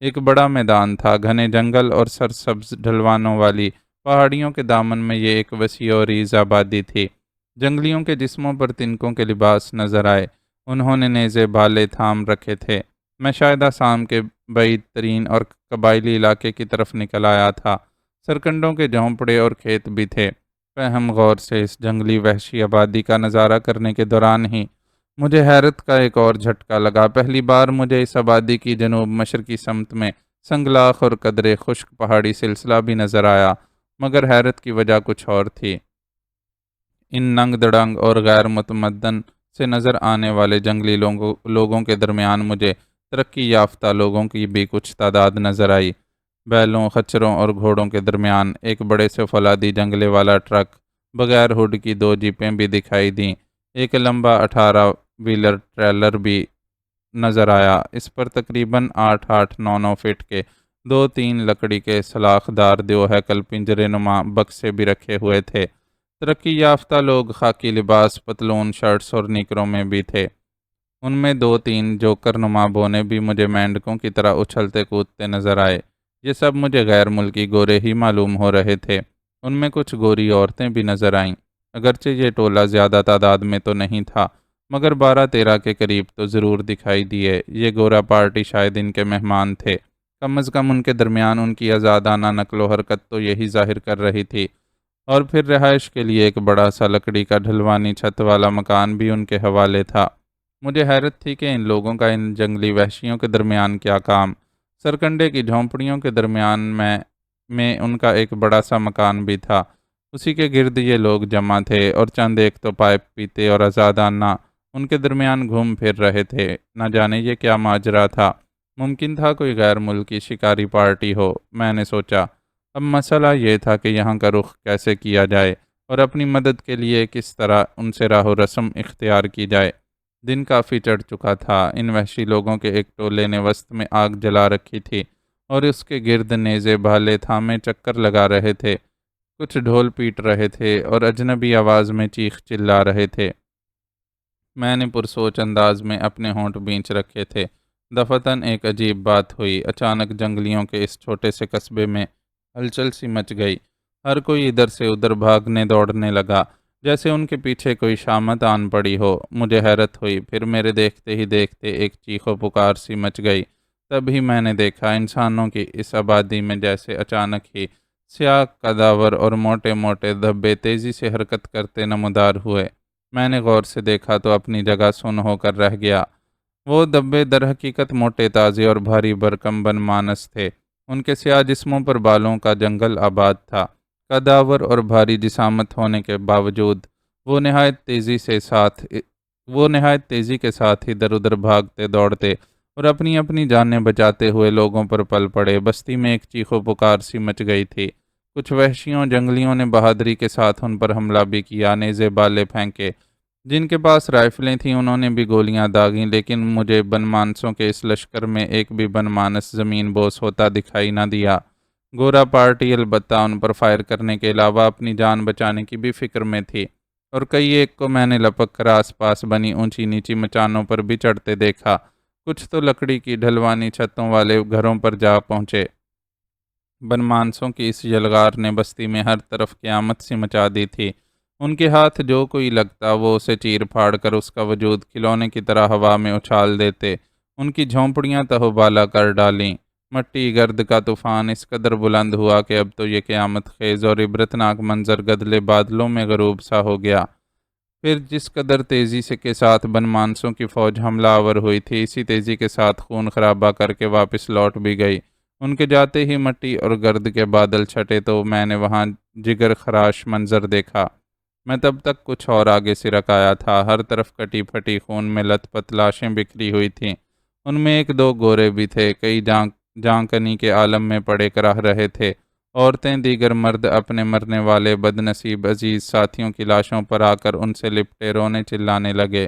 ایک بڑا میدان تھا، گھنے جنگل اور سرسبز ڈھلوانوں والی پہاڑیوں کے دامن میں یہ ایک وسیع و عریض آبادی تھی۔ جنگلیوں کے جسموں پر تنکوں کے لباس نظر آئے۔ انہوں نے نیزے بھالے تھام رکھے تھے۔ میں شاید آسام کے بعید ترین اور قبائلی علاقے کی طرف نکل آیا تھا۔ سرکنڈوں کے جھونپڑے اور کھیت بھی تھے۔ فہم غور سے اس جنگلی وحشی آبادی کا نظارہ کرنے کے دوران ہی مجھے حیرت کا ایک اور جھٹکا لگا۔ پہلی بار مجھے اس آبادی کی جنوب مشرقی سمت میں سنگلاخ اور قدرے خشک پہاڑی سلسلہ بھی نظر آیا، مگر حیرت کی وجہ کچھ اور تھی۔ ان ننگ دڑنگ اور غیر متمدن سے نظر آنے والے جنگلی لوگوں کے درمیان مجھے ترقی یافتہ لوگوں کی بھی کچھ تعداد نظر آئی۔ بیلوں، خچروں اور گھوڑوں کے درمیان ایک بڑے سے فولادی جنگلے والا ٹرک، بغیر ہوڈ کی 2 جیپیں بھی دکھائی دیں، ایک لمبا 18 ویلر ٹریلر بھی نظر آیا۔ اس پر تقریباً 8-9 فٹ کے 2-3 لکڑی کے سلاخ دار دیوہیکل پنجرے نما بکسے بھی رکھے ہوئے تھے۔ ترقی یافتہ لوگ خاکی لباس، پتلون، شرٹس اور نیکروں میں بھی تھے۔ ان میں 2-3 جوکر نما بونے بھی مجھے مینڈکوں کی طرح اچھلتے کودتے نظر آئے۔ یہ سب مجھے غیر ملکی گورے ہی معلوم ہو رہے تھے۔ ان میں کچھ گوری عورتیں بھی نظر آئیں، اگرچہ یہ ٹولہ زیادہ تعداد میں تو نہیں تھا، مگر 12-13 کے قریب تو ضرور دکھائی دیے۔ یہ گورا پارٹی شاید ان کے مہمان تھے، کم از کم ان کے درمیان ان کی آزادانہ نقل و حرکت تو یہی ظاہر کر رہی تھی۔ اور پھر رہائش کے لیے ایک بڑا سا لکڑی کا ڈھلوانی چھت والا مکان بھی ان کے حوالے تھا۔ مجھے حیرت تھی کہ ان لوگوں کا ان جنگلی وحشیوں کے درمیان کیا کام۔ سرکنڈے کی جھونپڑیوں کے درمیان میں ان کا ایک بڑا سا مکان بھی تھا، اسی کے گرد یہ لوگ جمع تھے، اور چند ایک تو پائپ پیتے اور آزادانہ ان کے درمیان گھوم پھر رہے تھے۔ نہ جانے یہ کیا ماجرا تھا، ممکن تھا کوئی غیر ملکی شکاری پارٹی ہو، میں نے سوچا۔ اب مسئلہ یہ تھا کہ یہاں کا رخ کیسے کیا جائے اور اپنی مدد کے لیے کس طرح ان سے راہ و رسم اختیار کی جائے۔ دن کافی چڑھ چکا تھا۔ ان وحشی لوگوں کے ایک ٹولے نے وسط میں آگ جلا رکھی تھی اور اس کے گرد نیزے بھالے تھامے چکر لگا رہے تھے، کچھ ڈھول پیٹ رہے تھے اور اجنبی آواز میں چیخ چلا رہے تھے۔ میں نے پرسوچ انداز میں اپنے ہونٹ بینچ رکھے تھے۔ دفتن ایک عجیب بات ہوئی۔ اچانک جنگلیوں کے اس چھوٹے سے قصبے میں ہلچل سی مچ گئی۔ ہر کوئی ادھر سے ادھر بھاگنے دوڑنے لگا، جیسے ان کے پیچھے کوئی شامت آن پڑی ہو۔ مجھے حیرت ہوئی، پھر میرے دیکھتے ہی دیکھتے ایک چیخ و پکار سی مچ گئی۔ تبھی میں نے دیکھا انسانوں کی اس آبادی میں جیسے اچانک ہی سیاہ کداور اور موٹے موٹے دھبے تیزی سے حرکت کرتے نمودار ہوئے۔ میں نے غور سے دیکھا تو اپنی جگہ سن ہو کر رہ گیا۔ وہ دھبے در حقیقت موٹے تازے اور بھاری بھرکم بن مانس تھے۔ ان کے سیاہ جسموں پر بالوں کا جنگل آباد تھا۔ کداور اور بھاری جسامت ہونے کے باوجود وہ نہایت تیزی کے ساتھ ادھر ادھر بھاگتے دوڑتے اور اپنی اپنی جانیں بچاتے ہوئے لوگوں پر پل پڑے۔ بستی میں ایک چیخ و پکار سی مچ گئی تھی۔ کچھ وحشیوں جنگلیوں نے بہادری کے ساتھ ان پر حملہ بھی کیا، نیزے بالے پھینکے۔ جن کے پاس رائفلیں تھیں انہوں نے بھی گولیاں داغیں، لیکن مجھے بن مانسوں کے اس لشکر میں ایک بھی بن مانس زمین بوس ہوتا دکھائی نہ دیا۔ گورا پارٹی البتہ ان پر فائر کرنے کے علاوہ اپنی جان بچانے کی بھی فکر میں تھی، اور کئی ایک کو میں نے لپک کر آس پاس بنی اونچی نیچی مچانوں پر بھی چڑھتے دیکھا۔ کچھ تو لکڑی کی ڈھلوانی چھتوں والے گھروں پر جا پہنچے۔ بن مانسوں کی اس یلغار نے بستی میں ہر طرف قیامت سی مچا دی تھی۔ ان کے ہاتھ جو کوئی لگتا وہ اسے چیر پھاڑ کر اس کا وجود کھلونے کی طرح ہوا میں اچھال دیتے۔ ان کی جھونپڑیاں تہوبالا کر ڈالیں۔ مٹی گرد کا طوفان اس قدر بلند ہوا کہ اب تو یہ قیامت خیز اور عبرتناک منظر گدلے بادلوں میں غروب سا ہو گیا۔ پھر جس قدر تیزی سے کے ساتھ بن مانسوں کی فوج حملہ آور ہوئی تھی، اسی تیزی کے ساتھ خون خرابہ کر کے واپس لوٹ بھی گئی۔ ان کے جاتے ہی مٹی اور گرد کے بادل چھٹے تو میں نے وہاں جگر خراش منظر دیکھا۔ میں تب تک کچھ اور آگے سرک آیا تھا۔ ہر طرف کٹی پھٹی خون میں لت پت لاشیں بکھری ہوئی تھیں۔ ان میں 1-2 گورے بھی تھے، کئی جاں کنی کے عالم میں پڑے کراہ رہے تھے۔ عورتیں، دیگر مرد اپنے مرنے والے بد نصیب عزیز ساتھیوں کی لاشوں پر آ کر ان سے لپٹے رونے چلانے لگے۔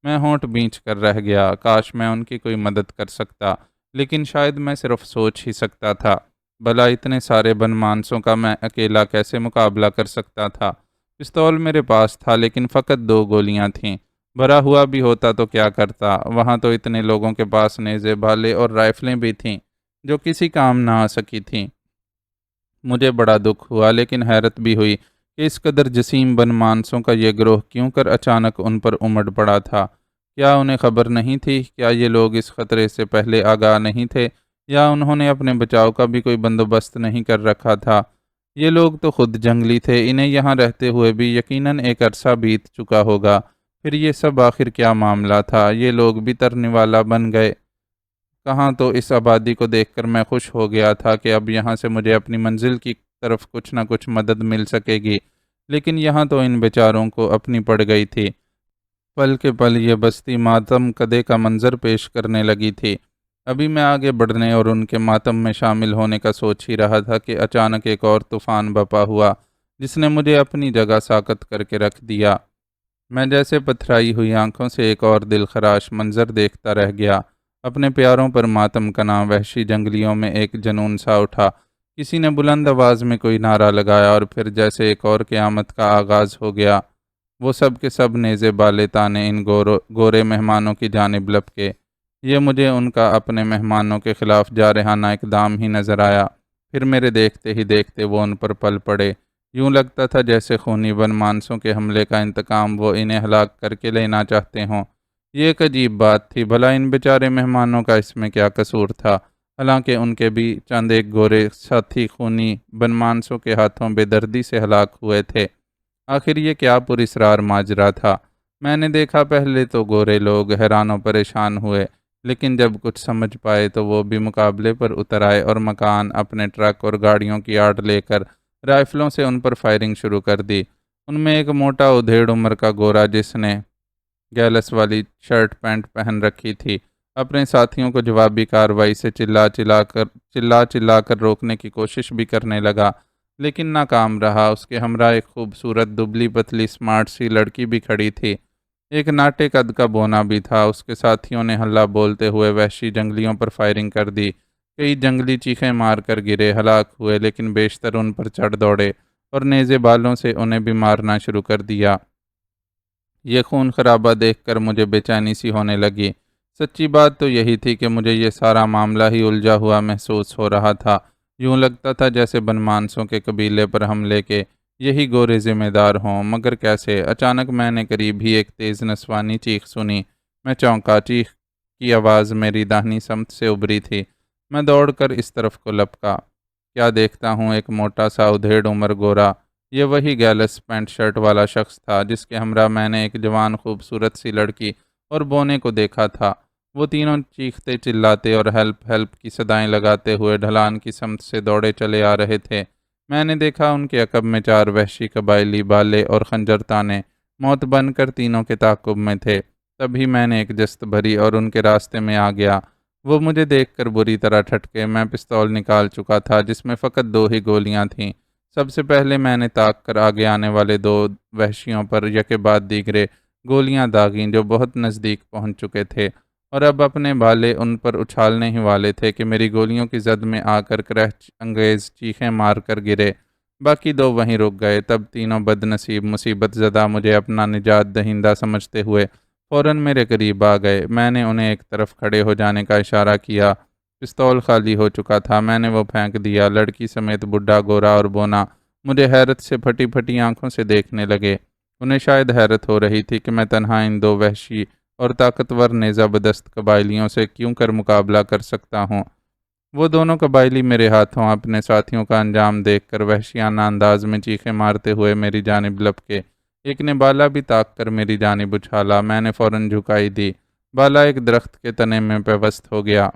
میں ہونٹ بینچ کر رہ گیا۔ کاش میں ان کی کوئی مدد کر سکتا، لیکن شاید میں صرف سوچ ہی سکتا تھا۔ بھلا اتنے سارے بن مانسوں کا میں اکیلا کیسے مقابلہ کر سکتا تھا؟ پستول میرے پاس تھا، لیکن فقط 2 گولیاں تھیں۔ بھرا ہوا بھی ہوتا تو کیا کرتا؟ وہاں تو اتنے لوگوں کے پاس نیزے بھالے اور رائفلیں بھی تھیں جو کسی کام نہ آ سکی تھیں۔ مجھے بڑا دکھ ہوا، لیکن حیرت بھی ہوئی کہ اس قدر جسیم بن مانسوں کا یہ گروہ کیوں کر اچانک ان پر امڑ پڑا تھا۔ کیا انہیں خبر نہیں تھی؟ کیا یہ لوگ اس خطرے سے پہلے آگاہ نہیں تھے؟ یا انہوں نے اپنے بچاؤ کا بھی کوئی بندوبست نہیں کر رکھا تھا؟ یہ لوگ تو خود جنگلی تھے، انہیں یہاں رہتے ہوئے بھی یقیناً ایک عرصہ بیت چکا ہوگا۔ پھر یہ سب آخر کیا معاملہ تھا؟ یہ لوگ بھی ترنے والا بن گئے۔ کہاں تو اس آبادی کو دیکھ کر میں خوش ہو گیا تھا کہ اب یہاں سے مجھے اپنی منزل کی طرف کچھ نہ کچھ مدد مل سکے گی، لیکن یہاں تو ان بیچاروں کو اپنی پڑ گئی تھی۔ پل کے پل یہ بستی ماتم کدے کا منظر پیش کرنے لگی تھی۔ ابھی میں آگے بڑھنے اور ان کے ماتم میں شامل ہونے کا سوچ ہی رہا تھا کہ اچانک ایک اور طوفان بپا ہوا جس نے مجھے اپنی جگہ ساکت کر کے رکھ دیا۔ میں جیسے پتھرائی ہوئی آنکھوں سے ایک اور دل خراش منظر دیکھتا رہ گیا۔ اپنے پیاروں پر ماتم کنا وحشی جنگلیوں میں ایک جنون سا اٹھا۔ کسی نے بلند آواز میں کوئی نعرہ لگایا اور پھر جیسے ایک اور قیامت کا آغاز ہو گیا۔ وہ سب کے سب نیزے بالے تانے ان گورے مہمانوں کی جانب لپکے۔ یہ مجھے ان کا اپنے مہمانوں کے خلاف جارحانہ اقدام ہی نظر آیا۔ پھر میرے دیکھتے ہی دیکھتے وہ ان پر پل پڑے۔ یوں لگتا تھا جیسے خونی بن مانسوں کے حملے کا انتقام وہ انہیں ہلاک کر کے لینا چاہتے ہوں۔ یہ ایک عجیب بات تھی، بھلا ان بیچارے مہمانوں کا اس میں کیا قصور تھا؟ حالانکہ ان کے بھی چند ایک گورے ساتھی خونی بن مانسوں کے ہاتھوں بے دردی سے ہلاک ہوئے تھے۔ آخر یہ کیا پراسرار ماجرا تھا؟ میں نے دیکھا پہلے تو گورے لوگ حیران و پریشان ہوئے، لیکن جب کچھ سمجھ پائے تو وہ بھی مقابلے پر اتر آئے اور مکان اپنے ٹرک اور گاڑیوں کی آڑ لے کر رائفلوں سے ان پر فائرنگ شروع کر دی۔ ان میں ایک موٹا ادھیڑ عمر کا گورا جس نے گیلس والی شرٹ پینٹ پہن رکھی تھی، اپنے ساتھیوں کو جوابی کارروائی سے چلا کر روکنے کی کوشش بھی کرنے لگا، لیکن ناکام رہا۔ اس کے ہمراہ ایک خوبصورت دبلی پتلی اسمارٹ سی لڑکی بھی کھڑی تھی۔ ایک ناٹے قد کا بونا بھی تھا۔ اس کے ساتھیوں نے ہلہ بولتے ہوئے وحشی جنگلیوں پر فائرنگ کر دی۔ کئی جنگلی چیخیں مار کر گرے، ہلاک ہوئے، لیکن بیشتر ان پر چڑھ دوڑے اور نیزے بالوں سے انہیں بھی مارنا شروع کر دیا۔ یہ خون خرابہ دیکھ کر مجھے بے چینی سی ہونے لگی۔ سچی بات تو یہی تھی کہ مجھے یہ سارا معاملہ ہی الجھا ہوا محسوس ہو رہا تھا۔ یوں لگتا تھا جیسے بنمانسوں کے قبیلے پر حملے کے یہی گورے ذمہ دار ہوں، مگر کیسے؟ اچانک میں نے قریب ہی ایک تیز نسوانی چیخ سنی۔ میں چونکا۔ چیخ کی آواز میری داہنی سمت سے ابھری تھی۔ میں دوڑ کر اس طرف کو لپکا۔ کیا دیکھتا ہوں ایک موٹا سا ادھیڑ عمر گورا۔ یہ وہی گیلس پینٹ شرٹ والا شخص تھا جس کے ہمراہ میں نے ایک جوان خوبصورت سی لڑکی اور بونے کو دیکھا تھا۔ وہ تینوں چیختے چلاتے اور ہیلپ ہیلپ کی صدائیں لگاتے ہوئے ڈھلان کی سمت سے دوڑے چلے آ رہے تھے۔ میں نے دیکھا ان کے عقب میں 4 وحشی قبائلی بالے اور خنجر تانے موت بن کر تینوں کے تعاقب میں تھے۔ تبھی میں نے ایک جست بھری اور ان کے راستے میں آ گیا۔ وہ مجھے دیکھ کر بری طرح ٹھٹکے۔ میں پستول نکال چکا تھا جس میں فقط 2 ہی گولیاں تھیں۔ سب سے پہلے میں نے تاک کر آگے آنے والے 2 وحشیوں پر یکے بعد دیگرے گولیاں داغیں جو بہت نزدیک پہنچ چکے تھے اور اب اپنے بھالے ان پر اچھالنے ہی والے تھے کہ میری گولیوں کی زد میں آ کر کرہ انگیز چیخیں مار کر گرے۔ باقی 2 وہیں رک گئے۔ تب تینوں بد نصیب مصیبت زدہ مجھے اپنا نجات دہندہ سمجھتے ہوئے فوراً میرے قریب آ گئے۔ میں نے انہیں ایک طرف کھڑے ہو جانے کا اشارہ کیا۔ پستول خالی ہو چکا تھا، میں نے وہ پھینک دیا۔ لڑکی سمیت بڈھا گورا اور بونا مجھے حیرت سے پھٹی پھٹی آنکھوں سے دیکھنے لگے۔ انہیں شاید حیرت ہو رہی تھی کہ میں تنہا ان 2 وحشی اور طاقتور نیزہ بدست قبائلیوں سے کیوں کر مقابلہ کر سکتا ہوں۔ وہ دونوں قبائلی میرے ہاتھوں اپنے ساتھیوں کا انجام دیکھ کر وحشیانہ انداز میں چیخیں مارتے ہوئے میری جانب لپکے۔ ایک نے بالا بھی تاک کر میری جانب اچھالا۔ میں نے فوراً جھکائی دی۔ بالا ایک درخت کے تنے میں پیوست ہو گیا۔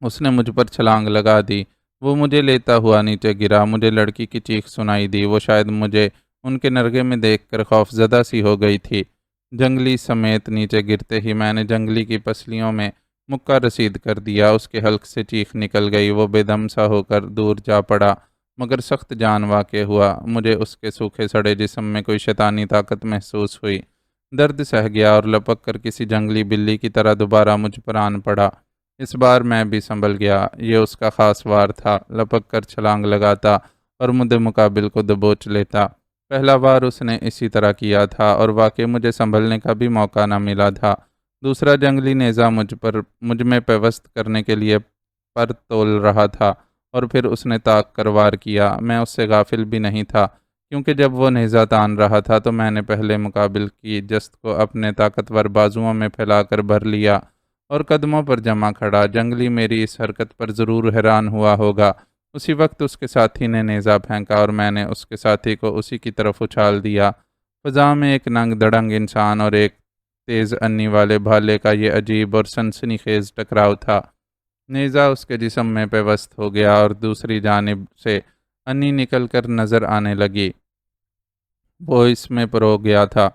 اس نے مجھ پر چھلانگ لگا دی۔ وہ مجھے لیتا ہوا نیچے گرا۔ مجھے لڑکی کی چیخ سنائی دی۔ وہ شاید مجھے ان کے نرغے میں دیکھ کر خوف زدہ سی ہو گئی تھی۔ جنگلی سمیت نیچے گرتے ہی میں نے جنگلی کی پسلیوں میں مکہ رسید کر دیا۔ اس کے حلق سے چیخ نکل گئی۔ وہ بے دم سا ہو کر دور جا پڑا، مگر سخت جان واقع ہوا۔ مجھے اس کے سوکھے سڑے جسم میں کوئی شیطانی طاقت محسوس ہوئی۔ درد سہ گیا اور لپک کر کسی جنگلی بلی کی طرح دوبارہ مجھ پر آن پڑا۔ اس بار میں بھی سنبھل گیا۔ یہ اس کا خاص وار تھا، لپک کر چھلانگ لگاتا اور مد مقابل کو دبوچ لیتا۔ پہلا وار اس نے اسی طرح کیا تھا اور واقعی مجھے سنبھلنے کا بھی موقع نہ ملا تھا۔ دوسرا جنگلی نیزہ مجھ میں پیوست کرنے کے لیے پر تول رہا تھا اور پھر اس نے طاق کر وار کیا۔ میں اس سے غافل بھی نہیں تھا، کیونکہ جب وہ نیزہ تان رہا تھا تو میں نے پہلے مقابل کی جست کو اپنے طاقتور بازوؤں میں پھیلا کر بھر لیا اور قدموں پر جمع کھڑا۔ جنگلی میری اس حرکت پر ضرور حیران ہوا ہوگا۔ اسی وقت اس کے ساتھی نے نیزہ پھینکا اور میں نے اس کے ساتھی کو اسی کی طرف اچھال دیا۔ فضا میں ایک ننگ دڑنگ انسان اور ایک تیز انی والے بھالے کا یہ عجیب اور سنسنی خیز ٹکراؤ تھا۔ نیزہ اس کے جسم میں پیوست ہو گیا اور دوسری جانب سے انی نکل کر نظر آنے لگی۔ وہ اس میں پرو گیا تھا۔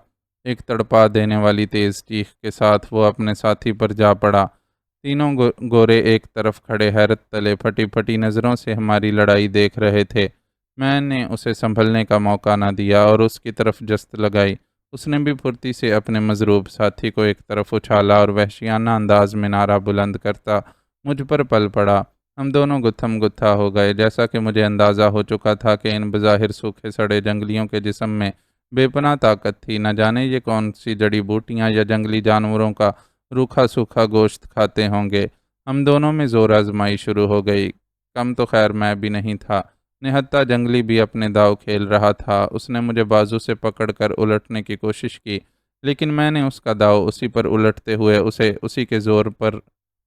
ایک تڑپا دینے والی تیز چیخ کے ساتھ وہ اپنے ساتھی پر جا پڑا۔ تینوں گورے ایک طرف کھڑے حیرت تلے پھٹی پھٹی نظروں سے ہماری لڑائی دیکھ رہے تھے۔ میں نے اسے سنبھلنے کا موقع نہ دیا اور اس کی طرف جست لگائی۔ اس نے بھی پھرتی سے اپنے مضروب ساتھی کو ایک طرف اچھالا اور وحشیانہ انداز میں نعرہ بلند کرتا مجھ پر پل پڑا۔ ہم دونوں گتھم گتھا ہو گئے۔ جیسا کہ مجھے اندازہ ہو چکا تھا کہ ان بظاہر سوکھے سڑے جنگلیوں کے جسم میں بے پناہ طاقت تھی، نہ جانے یہ کون سی جڑی بوٹیاں یا جنگلی جانوروں کا روکھا سوکھا گوشت کھاتے ہوں گے۔ ہم دونوں میں زور آزمائی شروع ہو گئی۔ کم تو خیر میں بھی نہیں تھا، نہتہ جنگلی بھی اپنے داؤ کھیل رہا تھا۔ اس نے مجھے بازو سے پکڑ کر الٹنے کی کوشش کی، لیکن میں نے اس کا داؤ اسی پر الٹتے ہوئے اسے اسی کے زور پر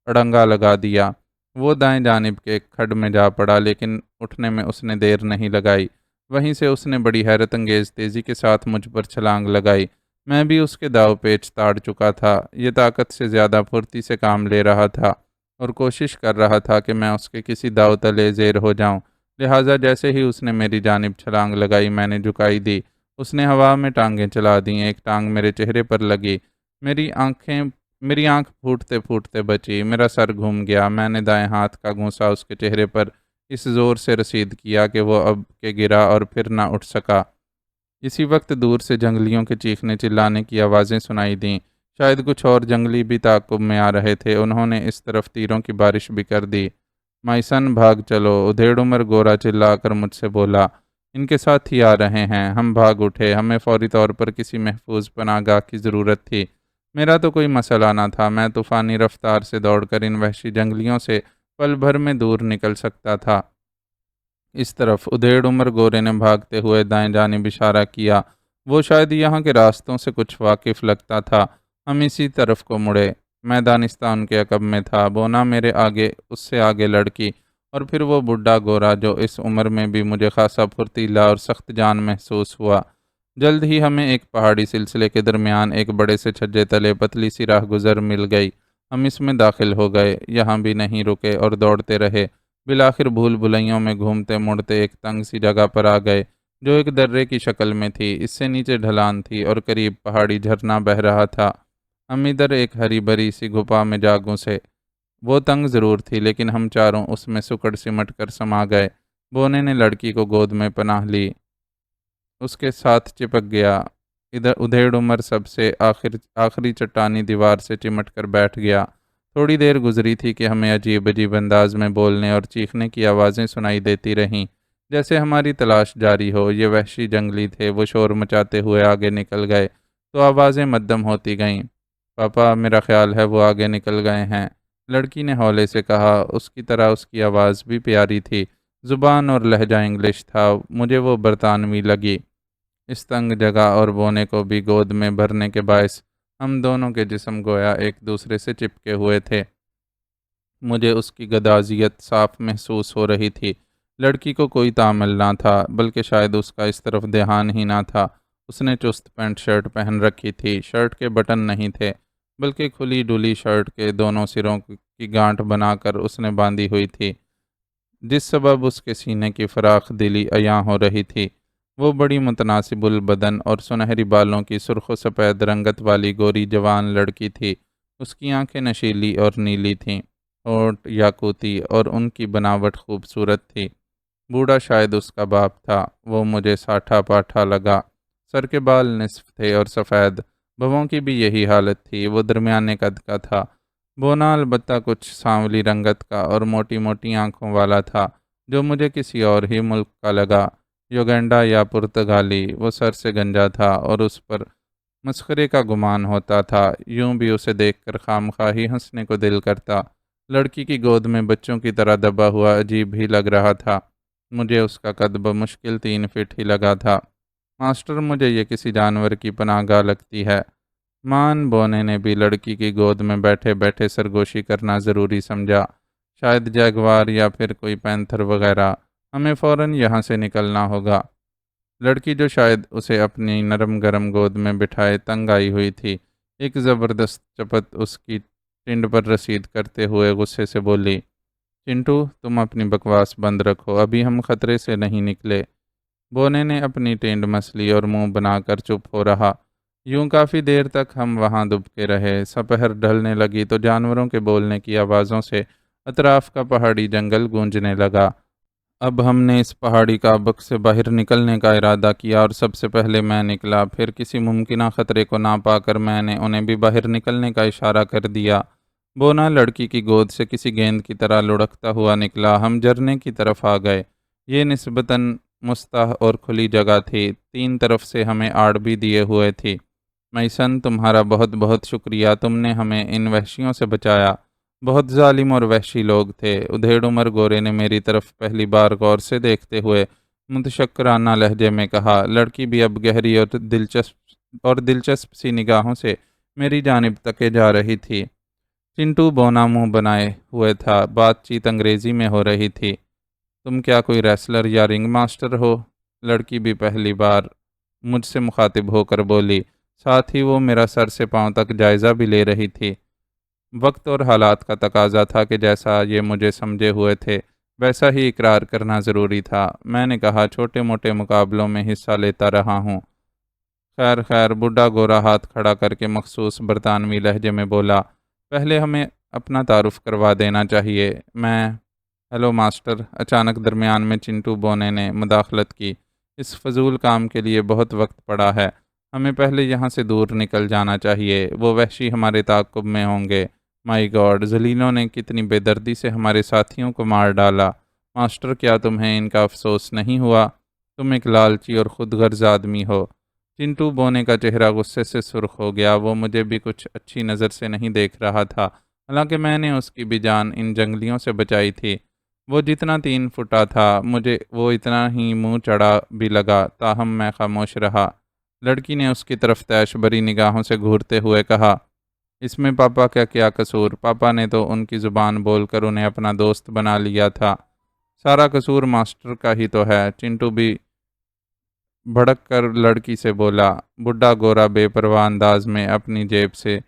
اڑنگا لگا دیا۔ وہ دائیں جانب کے کھڈ میں جا پڑا، لیکن اٹھنے میں اس نے دیر نہیں لگائی۔ وہیں سے اس نے بڑی حیرت انگیز تیزی کے ساتھ مجھ پر چھلانگ لگائی۔ میں بھی اس کے داؤ پیچ تاڑ چکا تھا۔ یہ طاقت سے زیادہ پھرتی سے کام لے رہا تھا اور کوشش کر رہا تھا کہ میں اس کے کسی داؤ تلے زیر ہو جاؤں۔ لہٰذا جیسے ہی اس نے میری جانب چھلانگ لگائی میں نے جھکائی دی۔ اس نے ہوا میں ٹانگیں چلا دیں۔ ایک ٹانگ میرے چہرے پر لگی، میری آنکھ پھوٹتے پھوٹتے بچی، میرا سر گھوم گیا۔ میں نے دائیں ہاتھ کا گھونسا اس کے چہرے پر اس زور سے رسید کیا کہ وہ اب کے گرا اور پھر نہ اٹھ سکا۔ اسی وقت دور سے جنگلیوں کے چیخنے چلانے کی آوازیں سنائی دیں۔ شاید کچھ اور جنگلی بھی تعاقب میں آ رہے تھے۔ انہوں نے اس طرف تیروں کی بارش بھی کر دی۔ مائسن بھاگ چلو، ادھیڑ عمر گورا چلا کر مجھ سے بولا۔ ان کے ساتھ ہی آ رہے ہیں۔ ہم بھاگ اٹھے۔ ہمیں فوری طور پر کسی محفوظ پناہ گاہ کی ضرورت تھی۔ میرا تو کوئی مسئلہ نہ تھا، میں طوفانی رفتار سے دوڑ کر ان وحشی جنگلیوں سے پل بھر میں دور نکل سکتا تھا۔ اس طرف ادھیڑ عمر گورے نے بھاگتے ہوئے دائیں جانب اشارہ کیا۔ وہ شاید یہاں کے راستوں سے کچھ واقف لگتا تھا۔ ہم اسی طرف کو مڑے۔ میں دانستہ ان کے عقب میں تھا، بونا میرے آگے، اس سے آگے لڑکی، اور پھر وہ بڈھا گورا جو اس عمر میں بھی مجھے خاصا پھرتیلا اور سخت جان محسوس ہوا۔ جلد ہی ہمیں ایک پہاڑی سلسلے کے درمیان ایک بڑے سے چھجے تلے پتلی سی راہ گزر مل گئی۔ ہم اس میں داخل ہو گئے، یہاں بھی نہیں رکے اور دوڑتے رہے۔ بالآخر بھول بھلائیوں میں گھومتے مڑتے ایک تنگ سی جگہ پر آ گئے جو ایک درے کی شکل میں تھی۔ اس سے نیچے ڈھلان تھی اور قریب پہاڑی جھرنا بہہ رہا تھا۔ ہم ادھر ایک ہری بھری سی گھپا میں جا گھسے۔ وہ تنگ ضرور تھی، لیکن ہم چاروں اس میں سکڑ سمٹ کر سما گئے۔ بونے نے لڑکی کو گود میں پناہ لی، اس کے ساتھ چپک گیا۔ ادھیڑ عمر سب سے آخری چٹانی دیوار سے چمٹ کر بیٹھ گیا۔ تھوڑی دیر گزری تھی کہ ہمیں عجیب عجیب انداز میں بولنے اور چیخنے کی آوازیں سنائی دیتی رہیں، جیسے ہماری تلاش جاری ہو۔ یہ وحشی جنگلی تھے۔ وہ شور مچاتے ہوئے آگے نکل گئے تو آوازیں مدھم ہوتی گئیں۔ پاپا، میرا خیال ہے وہ آگے نکل گئے ہیں، لڑکی نے ہولے سے کہا۔ اس کی طرح اس کی آواز بھی پیاری تھی، زبان اور لہجہ انگلش تھا۔ مجھے وہ برطانوی لگی۔ اس تنگ جگہ اور بونے کو بھی گود میں بھرنے کے باعث ہم دونوں کے جسم گویا ایک دوسرے سے چپکے ہوئے تھے۔ مجھے اس کی گدازیت صاف محسوس ہو رہی تھی۔ لڑکی کو کوئی تامل نہ تھا، بلکہ شاید اس کا اس طرف دھیان ہی نہ تھا۔ اس نے چست پینٹ شرٹ پہن رکھی تھی۔ شرٹ کے بٹن نہیں تھے، بلکہ کھلی ڈلی شرٹ کے دونوں سروں کی گانٹھ بنا کر اس نے باندھی ہوئی تھی، جس سبب اس کے سینے کی فراخ دلی عیاں ہو رہی تھی۔ وہ بڑی متناسب البدن اور سنہری بالوں کی سرخ و سفید رنگت والی گوری جوان لڑکی تھی۔ اس کی آنکھیں نشیلی اور نیلی تھیں، ہونٹ یاقوتی، اور ان کی بناوٹ خوبصورت تھی۔ بوڑھا شاید اس کا باپ تھا۔ وہ مجھے ساٹھا پاٹھا لگا۔ سر کے بال نصف تھے اور سفید۔ بھووں کی بھی یہی حالت تھی۔ وہ درمیانے قد کا تھا۔ بونا البتہ کچھ سانولی رنگت کا اور موٹی موٹی آنکھوں والا تھا، جو مجھے کسی اور ہی ملک کا لگا، یوگینڈا یا پرتگالی۔ وہ سر سے گنجا تھا اور اس پر مسخرے کا گمان ہوتا تھا۔ یوں بھی اسے دیکھ کر خامخواہی ہنسنے کو دل کرتا۔ لڑکی کی گود میں بچوں کی طرح دبا ہوا عجیب ہی لگ رہا تھا۔ مجھے اس کا قد بمشکل 3 فٹ ہی لگا تھا۔ ماسٹر، مجھے یہ کسی جانور کی پناہ گاہ لگتی ہے۔ مان بونے نے بھی لڑکی کی گود میں بیٹھے بیٹھے سرگوشی کرنا ضروری سمجھا۔ شاید جیگوار یا پھر کوئی پینتھر وغیرہ۔ ہمیں فوراً یہاں سے نکلنا ہوگا۔ لڑکی، جو شاید اسے اپنی نرم گرم گود میں بٹھائے تنگ آئی ہوئی تھی، ایک زبردست چپت اس کی ٹنڈ پر رسید کرتے ہوئے غصے سے بولی، چنٹو، تم اپنی بکواس بند رکھو، ابھی ہم خطرے سے نہیں نکلے۔ بونے نے اپنی ٹینڈ مسلی اور منہ بنا کر چپ ہو رہا۔ یوں کافی دیر تک ہم وہاں دبکے رہے۔ سپہر ڈھلنے لگی تو جانوروں کے بولنے کی آوازوں سے اطراف کا پہاڑی جنگل گونجنے لگا۔ اب ہم نے اس پہاڑی کابک سے باہر نکلنے کا ارادہ کیا اور سب سے پہلے میں نکلا۔ پھر کسی ممکنہ خطرے کو نہ پا کر میں نے انہیں بھی باہر نکلنے کا اشارہ کر دیا۔ بونا لڑکی کی گود سے کسی گیند کی طرح لڑکتا ہوا نکلا۔ ہم جھرنے کی طرف آ گئے۔ یہ نسبتاً مستح اور کھلی جگہ تھی۔ 3 طرف سے ہمیں آڑ بھی دیے ہوئے تھی۔ میسن، تمہارا بہت بہت شکریہ، تم نے ہمیں ان وحشیوں سے بچایا۔ بہت ظالم اور وحشی لوگ تھے۔ ادھیڑ عمر گورے نے میری طرف پہلی بار غور سے دیکھتے ہوئے متشکرانہ لہجے میں کہا۔ لڑکی بھی اب گہری اور دلچسپ سی نگاہوں سے میری جانب تکے جا رہی تھی۔ چنٹو بونا منہ بنائے ہوئے تھا۔ بات چیت انگریزی میں ہو رہی تھی۔ تم کیا کوئی ریسلر یا رنگ ماسٹر ہو؟ لڑکی بھی پہلی بار مجھ سے مخاطب ہو کر بولی۔ ساتھ ہی وہ میرا سر سے پاؤں تک جائزہ بھی لے رہی تھی۔ وقت اور حالات کا تقاضا تھا کہ جیسا یہ مجھے سمجھے ہوئے تھے ویسا ہی اقرار کرنا ضروری تھا۔ میں نے کہا، چھوٹے موٹے مقابلوں میں حصہ لیتا رہا ہوں۔ خیر خیر، بڈھا گورا ہاتھ کھڑا کر کے مخصوص برطانوی لہجے میں بولا۔ پہلے ہمیں اپنا تعارف کروا دینا چاہیے۔ Hello master. اچانک درمیان میں چنٹو بونے نے مداخلت کی۔ اس فضول کام کے لیے بہت وقت پڑا ہے۔ ہمیں پہلے یہاں سے دور نکل جانا چاہیے۔ وہ وحشی ہمارے تعاقب میں ہوں گے۔ مائی گاڈ، ذلیلوں نے کتنی بے دردی سے ہمارے ساتھیوں کو مار ڈالا۔ ماسٹر، کیا تمہیں ان کا افسوس نہیں ہوا؟ تم ایک لالچی اور خود غرض آدمی ہو۔ چنٹو بونے کا چہرہ غصے سے سرخ ہو گیا۔ وہ مجھے بھی کچھ اچھی نظر سے نہیں دیکھ رہا تھا، حالانکہ میں نے اس کی بھی جان ان جنگلیوں سے بچائی تھی۔ وہ جتنا 3 فٹا تھا، مجھے وہ اتنا ہی منہ چڑھا بھی لگا، تاہم میں خاموش رہا۔ لڑکی نے اس کی طرف تیش بری نگاہوں سے گھورتے ہوئے کہا، اس میں پاپا کا کیا قصور؟ پاپا نے تو ان کی زبان بول کر انہیں اپنا دوست بنا لیا تھا۔ سارا قصور ماسٹر کا ہی تو ہے۔ چنٹو بھی بھڑک کر لڑکی سے بولا۔ بڈھا گورا بے پرواہ انداز میں اپنی جیب سے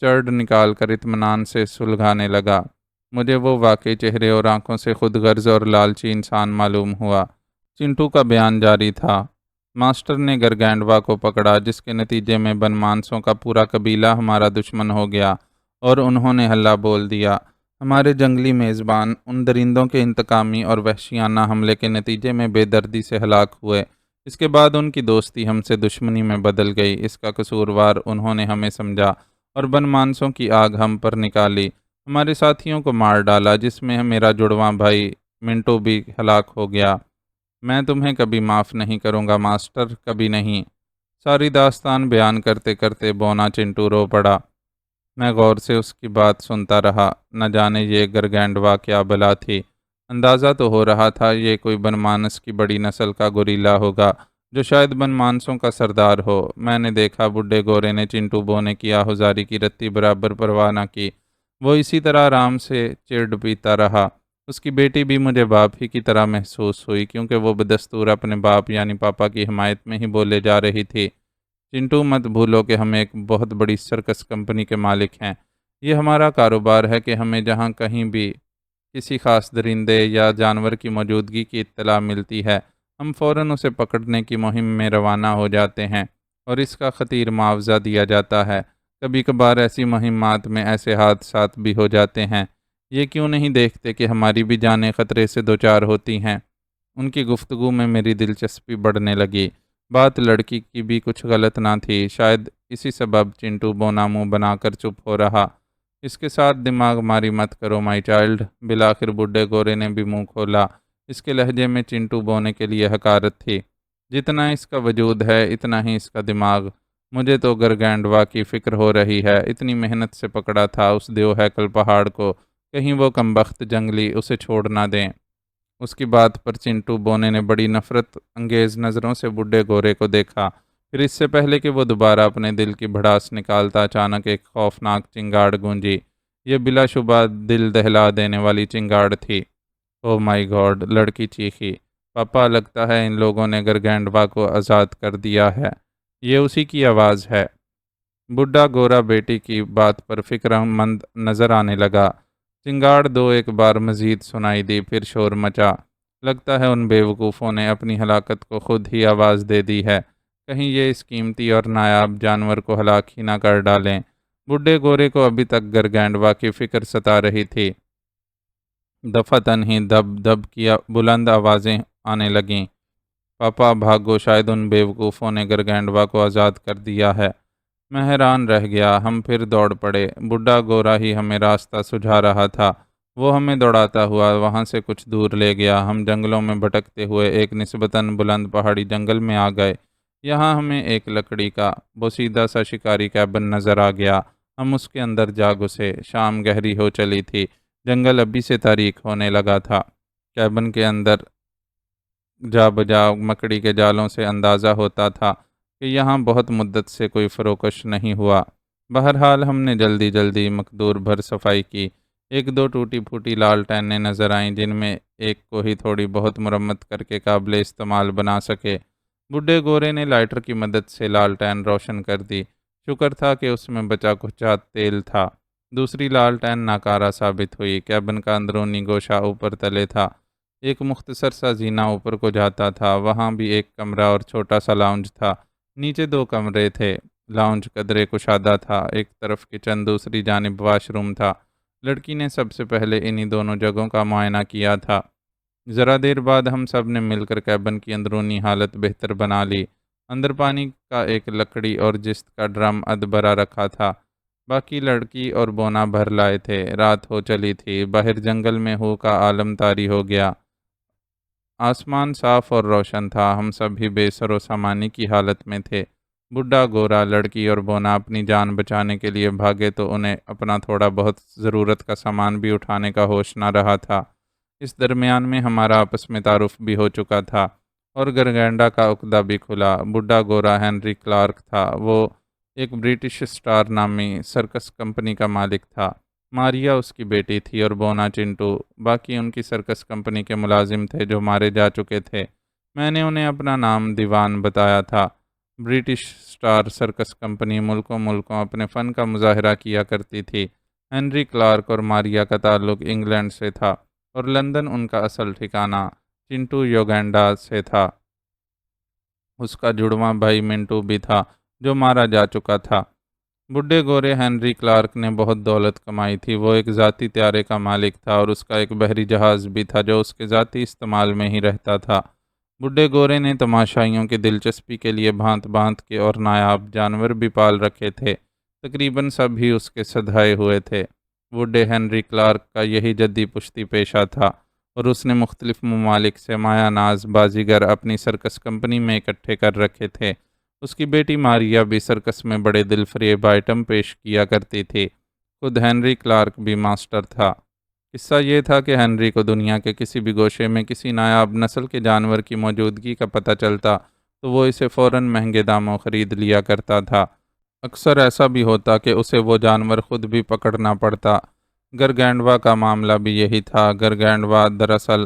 چرڈ نکال کر اطمینان سے سلگانے لگا۔ مجھے وہ واقعی چہرے اور آنکھوں سے خود غرض اور لالچی انسان معلوم ہوا۔ چنٹو کا بیان جاری تھا۔ ماسٹر نے گرگینڈوا کو پکڑا، جس کے نتیجے میں بن مانسوں کا پورا قبیلہ ہمارا دشمن ہو گیا اور انہوں نے ہلہ بول دیا۔ ہمارے جنگلی میزبان ان درندوں کے انتقامی اور وحشیانہ حملے کے نتیجے میں بے دردی سے ہلاک ہوئے۔ اس کے بعد ان کی دوستی ہم سے دشمنی میں بدل گئی۔ اس کا قصوروار انہوں نے ہمیں سمجھا اور بن مانسوں کی آگ ہم پر نکالی۔ ہمارے ساتھیوں کو مار ڈالا، جس میں میرا جڑواں بھائی منٹو بھی ہلاک ہو گیا۔ میں تمہیں کبھی معاف نہیں کروں گا ماسٹر، کبھی نہیں۔ ساری داستان بیان کرتے کرتے بونا چنٹو رو پڑا۔ میں غور سے اس کی بات سنتا رہا۔ نہ جانے یہ گرگینڈوا کیا بلا تھی۔ اندازہ تو ہو رہا تھا یہ کوئی بن مانس کی بڑی نسل کا گوریلا ہوگا، جو شاید بن مانسوں کا سردار ہو۔ میں نے دیکھا بڈھے گورے نے چنٹو بونے کی آہوزاری کی رتی برابر پرواہ نہ کی۔ وہ اسی طرح آرام سے چرڈ پیتا رہا۔ اس کی بیٹی بھی مجھے باپ ہی کی طرح محسوس ہوئی، کیونکہ وہ بدستور اپنے باپ یعنی پاپا کی حمایت میں ہی بولے جا رہی تھی۔ چنٹو، مت بھولو کہ ہم ایک بہت بڑی سرکس کمپنی کے مالک ہیں۔ یہ ہمارا کاروبار ہے کہ ہمیں جہاں کہیں بھی کسی خاص درندے یا جانور کی موجودگی کی اطلاع ملتی ہے، ہم فوراً اسے پکڑنے کی مہم میں روانہ ہو جاتے ہیں اور اس کا خطیر معاوضہ دیا جاتا ہے۔ کبھی کبھار ایسی مہمات میں ایسے حادثات بھی ہو جاتے ہیں۔ یہ کیوں نہیں دیکھتے کہ ہماری بھی جانیں خطرے سے دوچار ہوتی ہیں؟ ان کی گفتگو میں میری دلچسپی بڑھنے لگی۔ بات لڑکی کی بھی کچھ غلط نہ تھی۔ شاید اسی سبب چنٹو بونا منہ بنا کر چپ ہو رہا۔ اس کے ساتھ دماغ ماری مت کرو مائی چائلڈ۔ بالآخر بڈھے گورے نے بھی منہ کھولا۔ اس کے لہجے میں چنٹو بونے کے لیے حقارت تھی۔ جتنا اس کا وجود ہے اتنا ہی اس کا دماغ۔ مجھے تو گرگینڈوا کی فکر ہو رہی ہے۔ اتنی محنت سے پکڑا تھا اس دیو ہیکل پہاڑ کو، کہیں وہ کمبخت جنگلی اسے چھوڑ نہ دیں۔ اس کی بات پر چنٹو بونے نے بڑی نفرت انگیز نظروں سے بڈھے گورے کو دیکھا۔ پھر اس سے پہلے کہ وہ دوبارہ اپنے دل کی بھڑاس نکالتا، اچانک ایک خوفناک چنگاڑ گونجی۔ یہ بلا شبہ دل دہلا دینے والی چنگاڑ تھی۔ او مائی گاڈ، لڑکی چیخی۔ پاپا، لگتا ہے ان لوگوں نے گرگینڈوا کو آزاد کر دیا ہے۔ یہ اسی کی آواز ہے۔ بڈھا گورا بیٹی کی بات پر فکر مند نظر آنے لگا۔ چنگاڑ دو ایک بار مزید سنائی دی، پھر شور مچا۔ لگتا ہے ان بیوقوفوں نے اپنی ہلاکت کو خود ہی آواز دے دی ہے۔ کہیں یہ اس قیمتی اور نایاب جانور کو ہلاک ہی نہ کر ڈالیں۔ بڈھے گورے کو ابھی تک گرگینڈوا کی فکر ستا رہی تھی۔ دفعتاً ہی دب دب کی بلند آوازیں آنے لگیں۔ پاپا بھاگو، شاید ان بیوقوفوں نے گرگینڈوا کو آزاد کر دیا ہے۔ میں حیران رہ گیا۔ ہم پھر دوڑ پڑے۔ بڈھا گورا ہی ہمیں راستہ سجھا رہا تھا۔ وہ ہمیں دوڑاتا ہوا وہاں سے کچھ دور لے گیا۔ ہم جنگلوں میں بھٹکتے ہوئے ایک نسبتاً بلند پہاڑی جنگل میں آ گئے۔ یہاں ہمیں ایک لکڑی کا بوسیدہ سا شکاری کیبن نظر آ گیا۔ ہم اس کے اندر جا گھسے۔ شام گہری ہو چلی تھی۔ جنگل ابھی سے تاریک ہونے لگا تھا۔ کیبن کے اندر جا بجا مکڑی کے جالوں سے اندازہ ہوتا تھا کہ یہاں بہت مدت سے کوئی فروکش نہیں ہوا۔ بہرحال ہم نے جلدی جلدی مقدور بھر صفائی کی۔ ایک دو ٹوٹی پھوٹی لالٹینیں نظر آئیں جن میں ایک کو ہی تھوڑی بہت مرمت کر کے قابل استعمال بنا سکے۔ بڈھے گورے نے لائٹر کی مدد سے لالٹین روشن کر دی۔ شکر تھا کہ اس میں بچا کچا تیل تھا۔ دوسری لالٹین ناکارہ ثابت ہوئی۔ کیبن کا اندرونی گوشہ اوپر تلے تھا۔ ایک مختصر سا زینہ اوپر کو جاتا تھا۔ وہاں بھی ایک کمرہ اور چھوٹا سا لاؤنج تھا۔ نیچے دو کمرے تھے۔ لاؤنج قدرے کشادہ تھا۔ ایک طرف کچن، دوسری جانب واش روم تھا۔ لڑکی نے سب سے پہلے انہی دونوں جگہوں کا معائنہ کیا تھا۔ ذرا دیر بعد ہم سب نے مل کر کیبن کی اندرونی حالت بہتر بنا لی۔ اندر پانی کا ایک لکڑی اور جست کا ڈرم ادبرا رکھا تھا۔ باقی لڑکی اور بونا بھر لائے تھے۔ رات ہو چلی تھی۔ باہر جنگل میں ہو کا عالم طاری ہو گیا۔ آسمان صاف اور روشن تھا۔ ہم سب ہی بے سر و سامانی کی حالت میں تھے۔ بڈھا گورا، لڑکی اور بونا اپنی جان بچانے کے لیے بھاگے تو انہیں اپنا تھوڑا بہت ضرورت کا سامان بھی اٹھانے کا ہوش نہ رہا تھا۔ اس درمیان میں ہمارا آپس میں تعارف بھی ہو چکا تھا اور گرگینڈا کا عقدہ بھی کھلا۔ بڈھا گورا ہنری کلارک تھا۔ وہ ایک برٹش اسٹار نامی سرکس کمپنی کا مالک تھا۔ ماریا اس کی بیٹی تھی اور بونا چنٹو باقی ان کی سرکس کمپنی کے ملازم تھے جو مارے جا چکے تھے۔ میں نے انہیں اپنا نام دیوان بتایا تھا۔ برٹش اسٹار سرکس کمپنی ملکوں ملکوں اپنے فن کا مظاہرہ کیا کرتی تھی۔ ہنری کلارک اور ماریا کا تعلق انگلینڈ سے تھا اور لندن ان کا اصل ٹھکانہ۔ چنٹو یوگینڈا سے تھا۔ اس کا جڑواں بھائی منٹو بھی تھا جو مارا جا چکا تھا۔ بڈھے گورے ہنری کلارک نے بہت دولت کمائی تھی۔ وہ ایک ذاتی طیارے کا مالک تھا اور اس کا ایک بحری جہاز بھی تھا جو اس کے ذاتی استعمال میں ہی رہتا تھا۔ بڈھے گورے نے تماشائیوں کی دلچسپی کے لیے بھانت بھانت کے اور نایاب جانور بھی پال رکھے تھے۔ تقریباً سب ہی اس کے سدھائے ہوئے تھے۔ بڈھے ہنری کلارک کا یہی جدی پشتی پیشہ تھا اور اس نے مختلف ممالک سے مایہ ناز بازیگر اپنی سرکس کمپنی میں اکٹھے کر رکھے تھے۔ اس کی بیٹی ماریا بھی سرکس میں بڑے دل فریب آئٹم پیش کیا کرتی تھی۔ خود ہنری کلارک بھی ماسٹر تھا۔ قصہ یہ تھا کہ ہنری کو دنیا کے کسی بھی گوشے میں کسی نایاب نسل کے جانور کی موجودگی کا پتہ چلتا تو وہ اسے فوراً مہنگے داموں خرید لیا کرتا تھا۔ اکثر ایسا بھی ہوتا کہ اسے وہ جانور خود بھی پکڑنا پڑتا۔ گرگینڈوا کا معاملہ بھی یہی تھا۔ گرگینڈوا دراصل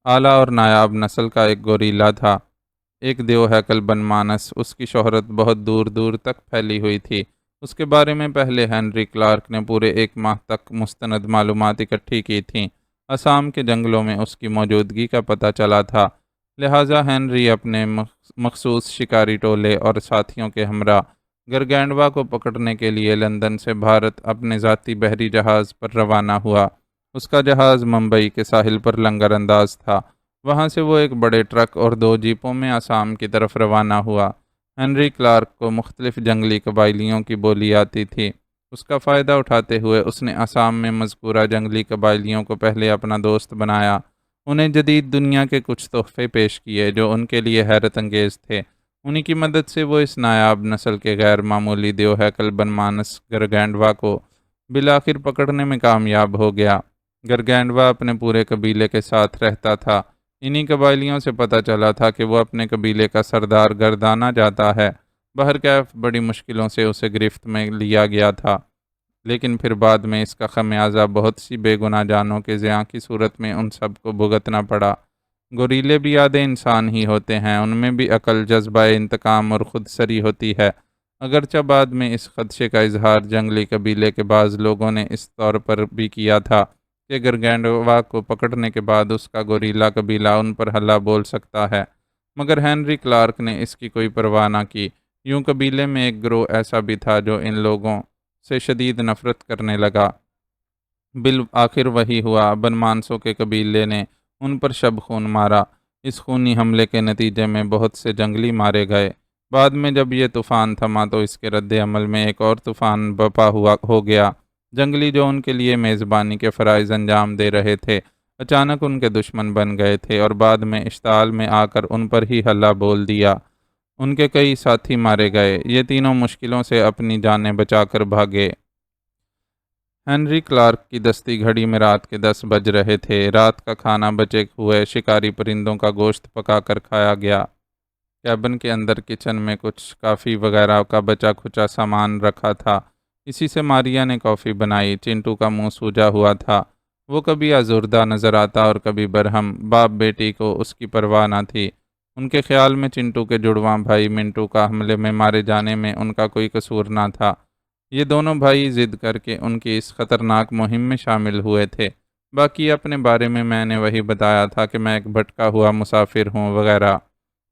اعلیٰ اور نایاب نسل کا ایک گوریلا تھا، ایک دیو ہیکل بن مانس۔ اس کی شہرت بہت دور دور تک پھیلی ہوئی تھی۔ اس کے بارے میں پہلے ہنری کلارک نے پورے 1 ماہ تک مستند معلومات اکٹھی کی تھیں۔ آسام کے جنگلوں میں اس کی موجودگی کا پتہ چلا تھا، لہٰذا ہنری اپنے مخصوص شکاری ٹولے اور ساتھیوں کے ہمراہ گرگینڈوا کو پکڑنے کے لیے لندن سے بھارت اپنے ذاتی بحری جہاز پر روانہ ہوا۔ اس کا جہاز ممبئی کے ساحل پر لنگر انداز تھا۔ وہاں سے وہ ایک بڑے ٹرک اور 2 جیپوں میں آسام کی طرف روانہ ہوا۔ ہنری کلارک کو مختلف جنگلی قبائلیوں کی بولی آتی تھی۔ اس کا فائدہ اٹھاتے ہوئے اس نے آسام میں مذکورہ جنگلی قبائلیوں کو پہلے اپنا دوست بنایا، انہیں جدید دنیا کے کچھ تحفے پیش کیے جو ان کے لیے حیرت انگیز تھے۔ انہی کی مدد سے وہ اس نایاب نسل کے غیر معمولی دیو ہیکل بن مانس گرگینڈوا کو بالآخر پکڑنے میں کامیاب ہو گیا۔ گرگینڈوا اپنے پورے قبیلے کے ساتھ رہتا تھا۔ انہی قبائلیوں سے پتہ چلا تھا کہ وہ اپنے قبیلے کا سردار گردانا جاتا ہے۔ بہرکیف بڑی مشکلوں سے اسے گرفت میں لیا گیا تھا، لیکن پھر بعد میں اس کا خمیازہ بہت سی بے گناہ جانوں کے ضیاع کی صورت میں ان سب کو بھگتنا پڑا۔ گوریلے بھی آدھے انسان ہی ہوتے ہیں، ان میں بھی عقل، جذبہ انتقام اور خود سری ہوتی ہے۔ اگرچہ بعد میں اس خدشے کا اظہار جنگلی قبیلے کے بعض لوگوں نے اس طور پر بھی کیا تھا کہ گرگینڈوا کو پکڑنے کے بعد اس کا گوریلا قبیلہ ان پر حملہ بول سکتا ہے۔ مگر ہینری کلارک نے اس کی کوئی پرواہ نہ کی۔ یوں قبیلے میں ایک گروہ ایسا بھی تھا جو ان لوگوں سے شدید نفرت کرنے لگا۔ بالآخر وہی ہوا، بنمانسوں کے قبیلے نے ان پر شب خون مارا۔ اس خونی حملے کے نتیجے میں بہت سے جنگلی مارے گئے۔ بعد میں جب یہ طوفان تھما تو اس کے رد عمل میں ایک اور طوفان برپا ہو گیا۔ جنگلی جو ان کے لیے میزبانی کے فرائض انجام دے رہے تھے اچانک ان کے دشمن بن گئے تھے اور بعد میں اشتعال میں آ کر ان پر ہی حملہ بول دیا۔ ان کے کئی ساتھی مارے گئے۔ یہ تینوں مشکلوں سے اپنی جانیں بچا کر بھاگے۔ ہنری کلارک کی دستی گھڑی میں رات کے 10 بج رہے تھے۔ رات کا کھانا بچے ہوئے شکاری پرندوں کا گوشت پکا کر کھایا گیا۔ کیبن کے اندر کچن میں کچھ کافی وغیرہ کا بچا کھچا سامان رکھا تھا۔ اسی سے ماریا نے کافی بنائی۔ چنٹو کا منہ سوجا ہوا تھا۔ وہ کبھی آزردہ نظر آتا اور کبھی برہم۔ باپ بیٹی کو اس کی پرواہ نہ تھی۔ ان کے خیال میں چنٹو کے جڑواں بھائی منٹو کا حملے میں مارے جانے میں ان کا کوئی قصور نہ تھا۔ یہ دونوں بھائی ضد کر کے ان کی اس خطرناک مہم میں شامل ہوئے تھے۔ باقی اپنے بارے میں نے وہی بتایا تھا کہ میں ایک بھٹکا ہوا مسافر ہوں وغیرہ۔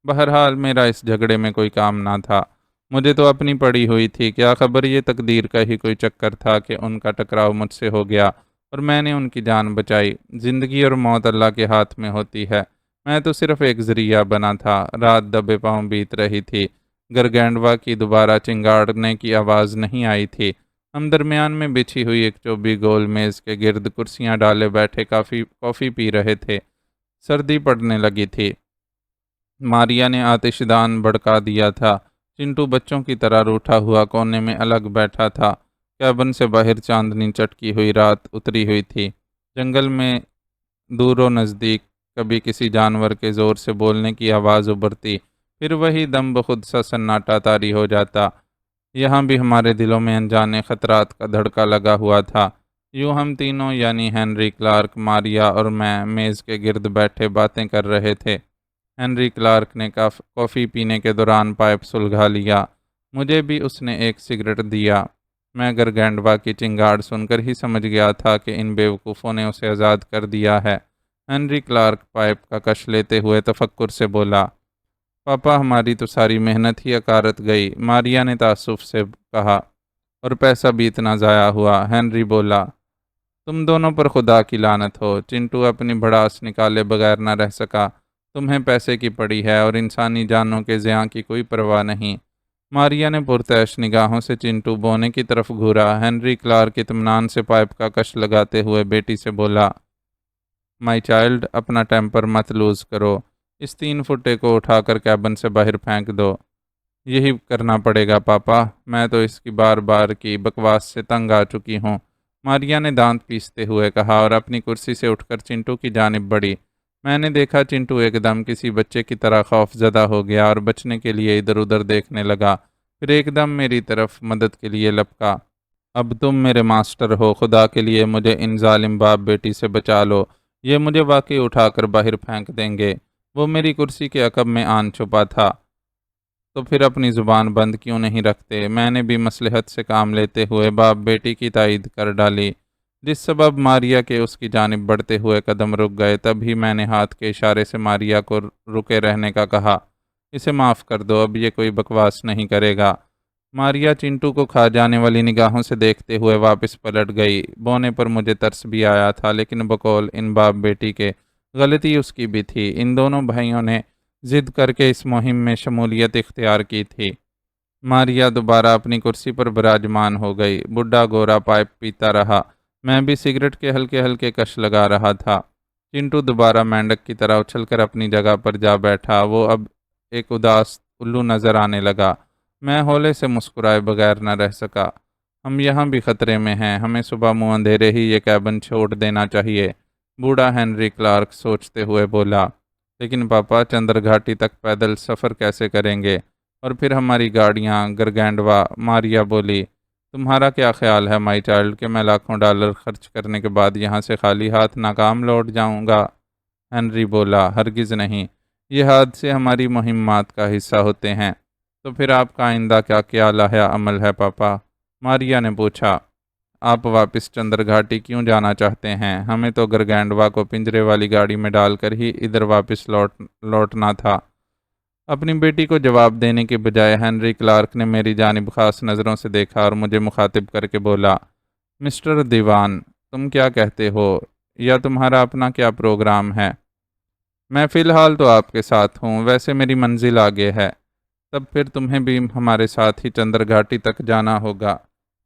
بہرحال میرا اس جھگڑے میں کوئی کام نہ تھا۔ مجھے تو اپنی پڑی ہوئی تھی، کیا خبر یہ تقدیر کا ہی کوئی چکر تھا کہ ان کا ٹکراؤ مجھ سے ہو گیا اور میں نے ان کی جان بچائی۔ زندگی اور موت اللہ کے ہاتھ میں ہوتی ہے، میں تو صرف ایک ذریعہ بنا تھا۔ رات دبے پاؤں بیت رہی تھی۔ گرگینڈوا کی دوبارہ چنگاڑنے کی آواز نہیں آئی تھی۔ ہم درمیان میں بچھی ہوئی ایک چوبی گول میز کے گرد کرسیاں ڈالے بیٹھے کافی پی رہے تھے۔ سردی پڑنے لگی تھی۔ ماریا نے آتش دان بھڑکا دیا تھا۔ چنٹو بچوں کی طرح روٹھا ہوا کونے میں الگ بیٹھا تھا۔ کیبن سے باہر چاندنی چٹکی ہوئی رات اتری ہوئی تھی۔ جنگل میں دور و نزدیک کبھی کسی جانور کے زور سے بولنے کی آواز ابھرتی، پھر وہی دم بخود سا سناٹا طاری ہو جاتا۔ یہاں بھی ہمارے دلوں میں انجانے خطرات کا دھڑکا لگا ہوا تھا۔ یوں ہم تینوں یعنی ہنری کلارک، ماریا اور میں میز کے گرد بیٹھے باتیں کر رہے تھے۔ ہنری کلارک نے کافی پینے کے دوران پائپ سلگھا لیا۔ مجھے بھی اس نے ایک سگریٹ دیا۔ میں گرگینڈوا کی چنگاڑ سن کر ہی سمجھ گیا تھا کہ ان بیوقوفوں نے اسے آزاد کر دیا ہے۔ ہنری کلارک پائپ کا کش لیتے ہوئے تفکر سے بولا، پاپا ہماری تو ساری محنت ہی اکارت گئی۔ ماریا نے تعصب سے کہا، اور پیسہ بھی اتنا ضائع ہوا۔ ہنری بولا، تم دونوں پر خدا کی لعنت ہو۔ چنٹو اپنی بھڑاس نکالے بغیر نہ رہ سکا۔ تمہیں پیسے کی پڑی ہے اور انسانی جانوں کے زیاں کی کوئی پرواہ نہیں۔ ماریا نے پرتعش نگاہوں سے چنٹو بونے کی طرف گھورا۔ ہنری کلارک اطمینان سے پائپ کا کش لگاتے ہوئے بیٹی سے بولا، مائی چائلڈ، اپنا ٹیمپر مت لوز کرو۔ اس 3 فٹے کو اٹھا کر کیبن سے باہر پھینک دو۔ یہی کرنا پڑے گا پاپا، میں تو اس کی بار بار کی بکواس سے تنگ آ چکی ہوں۔ ماریا نے دانت پیستے ہوئے کہا اور اپنی کرسی سے اٹھ کر چنٹو کی جانب بڑھی۔ میں نے دیکھا چنٹو ایک دم کسی بچے کی طرح خوف زدہ ہو گیا اور بچنے کے لیے ادھر ادھر دیکھنے لگا، پھر ایک دم میری طرف مدد کے لیے لپکا۔ اب تم میرے ماسٹر ہو، خدا کے لیے مجھے ان ظالم باپ بیٹی سے بچا لو، یہ مجھے واقعی اٹھا کر باہر پھینک دیں گے۔ وہ میری کرسی کے عقب میں آن چھپا تھا۔ تو پھر اپنی زبان بند کیوں نہیں رکھتے؟ میں نے بھی مصلحت سے کام لیتے ہوئے باپ بیٹی کی تائید کر ڈالی۔ جس سبب ماریا کے اس کی جانب بڑھتے ہوئے قدم رک گئے، تب ہی میں نے ہاتھ کے اشارے سے ماریا کو رکے رہنے کا کہا۔ اسے معاف کر دو، اب یہ کوئی بکواس نہیں کرے گا۔ ماریا چنٹو کو کھا جانے والی نگاہوں سے دیکھتے ہوئے واپس پلٹ گئی۔ بونے پر مجھے ترس بھی آیا تھا، لیکن بقول ان باپ بیٹی کے غلطی اس کی بھی تھی۔ ان دونوں بھائیوں نے ضد کر کے اس مہم میں شمولیت اختیار کی تھی۔ ماریا دوبارہ اپنی کرسی پر براجمان ہو گئی۔ بڈھا گورا پائپ پیتا رہا۔ میں بھی سگریٹ کے ہلکے ہلکے کش لگا رہا تھا۔ چنٹو دوبارہ مینڈک کی طرح اچھل کر اپنی جگہ پر جا بیٹھا۔ وہ اب ایک اداس الو نظر آنے لگا۔ میں ہولے سے مسکرائے بغیر نہ رہ سکا۔ ہم یہاں بھی خطرے میں ہیں، ہمیں صبح منہ اندھیرے ہی یہ کیبن چھوڑ دینا چاہیے، بوڑھا ہنری کلارک سوچتے ہوئے بولا۔ لیکن پاپا، چندر گھاٹی تک پیدل سفر کیسے کریں گے؟ اور پھر ہماری گاڑیاں؟ گرگینڈوا، ماریا بولی۔ تمہارا کیا خیال ہے مائی چائلڈ کہ میں $1,00,000 خرچ کرنے کے بعد یہاں سے خالی ہاتھ ناکام لوٹ جاؤں گا؟ ہنری بولا، ہرگز نہیں، یہ حادثے ہماری مہمات کا حصہ ہوتے ہیں۔ تو پھر آپ کا آئندہ کیا لائحہ عمل ہے پاپا؟ ماریا نے پوچھا۔ آپ واپس چندر گھاٹی کیوں جانا چاہتے ہیں؟ ہمیں تو گرگینڈوا کو پنجرے والی گاڑی میں ڈال کر ہی ادھر واپس لوٹنا تھا۔ اپنی بیٹی کو جواب دینے کے بجائے ہنری کلارک نے میری جانب خاص نظروں سے دیکھا اور مجھے مخاطب کر کے بولا، مسٹر دیوان، تم کیا کہتے ہو، یا تمہارا اپنا کیا پروگرام ہے؟ میں فی الحال تو آپ کے ساتھ ہوں، ویسے میری منزل آگے ہے، تب پھر تمہیں بھی ہمارے ساتھ ہی چندر گھاٹی تک جانا ہوگا،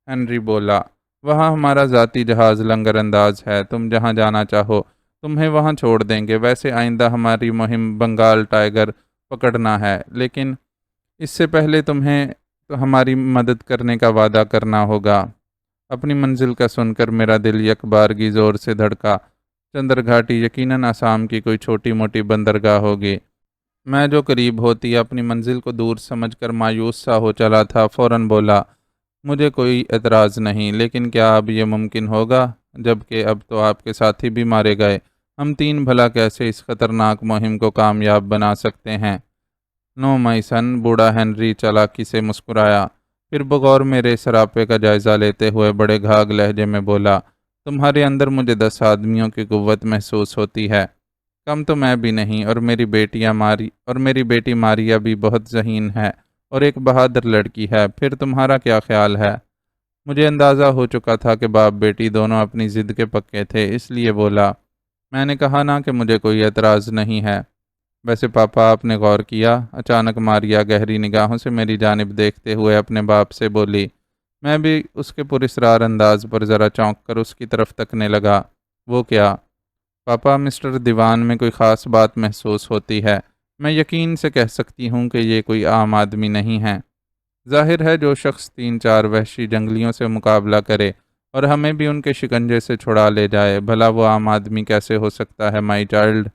ہنری بولا۔ وہاں ہمارا ذاتی جہاز لنگر انداز ہے، تم جہاں جانا چاہو تمہیں وہاں چھوڑ دیں گے۔ ویسے آئندہ ہماری مہم بنگال ٹائیگر پکڑنا ہے، لیکن اس سے پہلے تمہیں تو ہماری مدد کرنے کا وعدہ کرنا ہوگا۔ اپنی منزل کا سن کر میرا دل یک بارگی زور سے دھڑکا۔ چندر گھاٹی یقیناً آسام کی کوئی چھوٹی موٹی بندرگاہ ہوگی۔ میں جو قریب ہوتی اپنی منزل کو دور سمجھ کر مایوس سا ہو چلا تھا، فوراً بولا، مجھے کوئی اعتراض نہیں، لیکن کیا اب یہ ممکن ہوگا؟ جبکہ اب تو آپ کے ساتھی بھی مارے گئے، ہم تین بھلا کیسے اس خطرناک مہم کو کامیاب بنا سکتے ہیں؟ نو مائی سن، بوڑھا ہنری چالاکی سے مسکرایا، پھر بغور میرے سراپے کا جائزہ لیتے ہوئے بڑے گھاگ لہجے میں بولا، تمہارے اندر مجھے 10 آدمیوں کی قوت محسوس ہوتی ہے، کم تو میں بھی نہیں، اور میری بیٹی ماریا بھی بہت ذہین ہے اور ایک بہادر لڑکی ہے، پھر تمہارا کیا خیال ہے؟ مجھے اندازہ ہو چکا تھا کہ باپ بیٹی دونوں اپنی ضد کے پکے تھے، اس لیے بولا، میں نے کہا نا کہ مجھے کوئی اعتراض نہیں ہے۔ ویسے پاپا، آپ نے غور کیا؟ اچانک ماریا گہری نگاہوں سے میری جانب دیکھتے ہوئے اپنے باپ سے بولی۔ میں بھی اس کے پراسرار انداز پر ذرا چونک کر اس کی طرف تکنے لگا۔ وہ کیا؟ پاپا، مسٹر دیوان میں کوئی خاص بات محسوس ہوتی ہے، میں یقین سے کہہ سکتی ہوں کہ یہ کوئی عام آدمی نہیں ہے۔ ظاہر ہے جو شخص 3-4 وحشی جنگلیوں سے مقابلہ کرے اور ہمیں بھی ان کے شکنجے سے چھڑا لے جائے، بھلا وہ عام آدمی کیسے ہو سکتا ہے مائی چائلڈ؟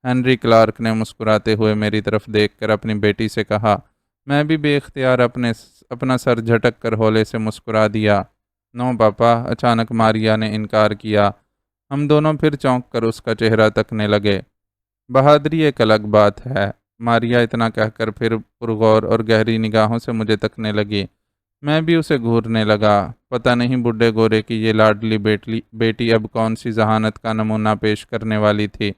ہنری کلارک نے مسکراتے ہوئے میری طرف دیکھ کر اپنی بیٹی سے کہا۔ میں بھی بے اختیار اپنا سر جھٹک کر ہولے سے مسکرا دیا۔ نو پاپا، اچانک ماریا نے انکار کیا۔ ہم دونوں پھر چونک کر اس کا چہرہ تکنے لگے۔ بہادری ایک الگ بات ہے، ماریا اتنا کہہ کر پھر پرغور اور گہری نگاہوں سے مجھے تکنے لگی۔ میں بھی اسے گھورنے لگا۔ پتہ نہیں بڈھے گورے کی یہ لاڈلی بیٹی اب کون سی ذہانت کا نمونہ پیش کرنے والی تھی۔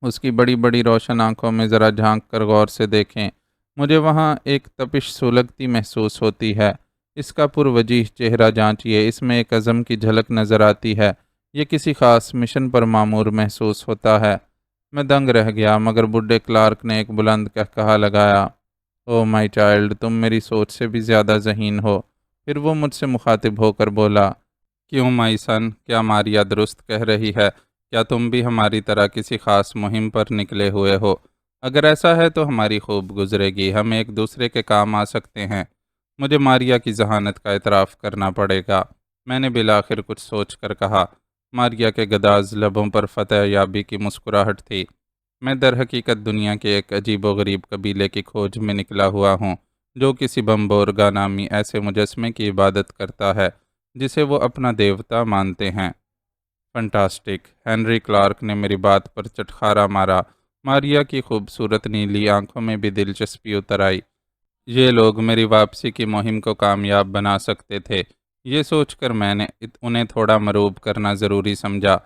اس کی بڑی بڑی روشن آنکھوں میں ذرا جھانک کر غور سے دیکھیں، مجھے وہاں ایک تپش سلگتی محسوس ہوتی ہے۔ اس کا پروجیح چہرہ جانچیے، اس میں ایک عزم کی جھلک نظر آتی ہے، یہ کسی خاص مشن پر مامور محسوس ہوتا ہے۔ میں دنگ رہ گیا، مگر بڈھے کلارک نے ایک بلند قہقہہ لگایا۔ او مائی چائلڈ، تم میری سوچ سے بھی زیادہ ذہین ہو۔ پھر وہ مجھ سے مخاطب ہو کر بولا، کیوں مائی سن، کیا ماریا درست کہہ رہی ہے؟ کیا تم بھی ہماری طرح کسی خاص مہم پر نکلے ہوئے ہو؟ اگر ایسا ہے تو ہماری خوب گزرے گی، ہم ایک دوسرے کے کام آ سکتے ہیں۔ مجھے ماریا کی ذہانت کا اعتراف کرنا پڑے گا، میں نے بالآخر کچھ سوچ کر کہا۔ ماریا کے گداز لبوں پر فتح یابی کی مسکراہٹ تھی۔ میں در حقیقت دنیا کے ایک عجیب و غریب قبیلے کی کھوج میں نکلا ہوا ہوں، جو کسی بمبورگا نامی ایسے مجسمے کی عبادت کرتا ہے جسے وہ اپنا دیوتا مانتے ہیں۔ فنٹاسٹک! ہنری کلارک نے میری بات پر چٹخارا مارا۔ ماریا کی خوبصورت نیلی آنکھوں میں بھی دلچسپی اتر آئی۔ یہ لوگ میری واپسی کی مہم کو کامیاب بنا سکتے تھے، یہ سوچ کر میں نے انہیں تھوڑا مروب کرنا ضروری سمجھا۔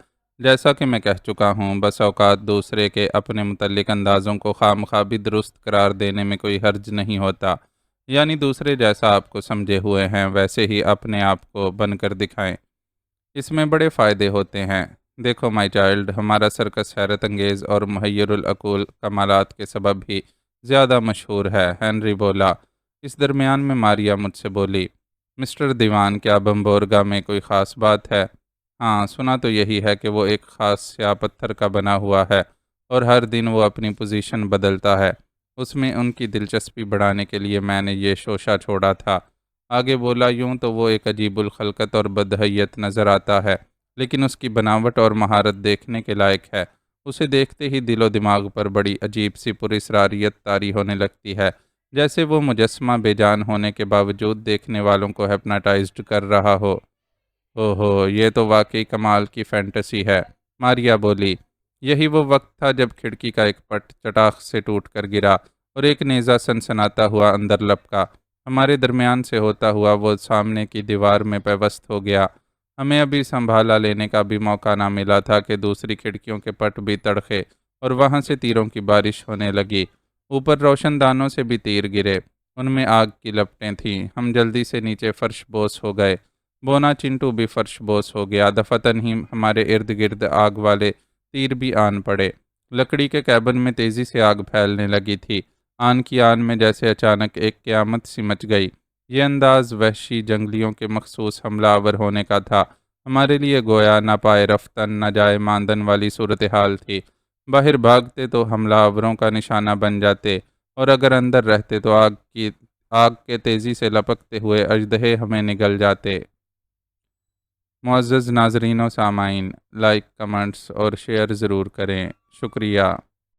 جیسا کہ میں کہہ چکا ہوں، بس اوقات دوسرے کے اپنے متعلق اندازوں کو خواہ بھی درست قرار دینے میں کوئی حرج نہیں ہوتا، یعنی دوسرے جیسا آپ کو سمجھے ہوئے ہیں ویسے ہی اپنے آپ کو بن کر دکھائیں۔ اس میں بڑے فائدے ہوتے ہیں۔ دیکھو مائی چائلڈ، ہمارا سرکس حیرت انگیز اور محیر العقول کمالات کے سبب ہی زیادہ مشہور ہے، ہنری بولا۔ اس درمیان میں ماریا مجھ سے بولی، مسٹر دیوان، کیا بمبورگا میں کوئی خاص بات ہے؟ ہاں، سنا تو یہی ہے کہ وہ ایک خاص سیاہ پتھر کا بنا ہوا ہے اور ہر دن وہ اپنی پوزیشن بدلتا ہے۔ اس میں ان کی دلچسپی بڑھانے کے لیے میں نے یہ شوشہ چھوڑا تھا۔ آگے بولا، یوں تو وہ ایک عجیب الخلقت اور بدحیت نظر آتا ہے، لیکن اس کی بناوٹ اور مہارت دیکھنے کے لائق ہے۔ اسے دیکھتے ہی دل و دماغ پر بڑی عجیب سی پراسراریت طاری ہونے لگتی ہے، جیسے وہ مجسمہ بے جان ہونے کے باوجود دیکھنے والوں کو ہپناٹائزڈ کر رہا ہو۔ اوہو، یہ تو واقعی کمال کی فینٹیسی ہے، ماریا بولی۔ یہی وہ وقت تھا جب کھڑکی کا ایک پٹ چٹاخ سے ٹوٹ کر گرا اور ایک نیزہ سنسناتا ہوا اندر لپکا۔ ہمارے درمیان سے ہوتا ہوا وہ سامنے کی دیوار میں پیوست ہو گیا۔ ہمیں ابھی سنبھالا لینے کا بھی موقع نہ ملا تھا کہ دوسری کھڑکیوں کے پٹ بھی تڑکے اور وہاں سے تیروں کی بارش ہونے لگی۔ اوپر روشن دانوں سے بھی تیر گرے، ان میں آگ کی لپٹیں تھیں۔ ہم جلدی سے نیچے فرش بوس ہو گئے۔ بونا چنٹو بھی فرش بوس ہو گیا۔ دفتن ہی ہمارے ارد گرد آگ والے تیر بھی آن پڑے۔ لکڑی کے کیبن میں تیزی سے آگ پھیلنے لگی تھی۔ آن کی آن میں جیسے اچانک ایک قیامت سی مچ گئی۔ یہ انداز وحشی جنگلیوں کے مخصوص حملہ آور ہونے کا تھا۔ ہمارے لیے گویا نہ پائے رفتن نہ جائے ماندن والی صورتحال تھی۔ باہر بھاگتے تو حملہ آوروں کا نشانہ بن جاتے، اور اگر اندر رہتے تو آگ کے تیزی سے لپکتے ہوئے اژدہے ہمیں نگل جاتے۔ معزز ناظرین و سامعین، لائک، کمنٹس اور شیئر ضرور کریں۔ شکریہ۔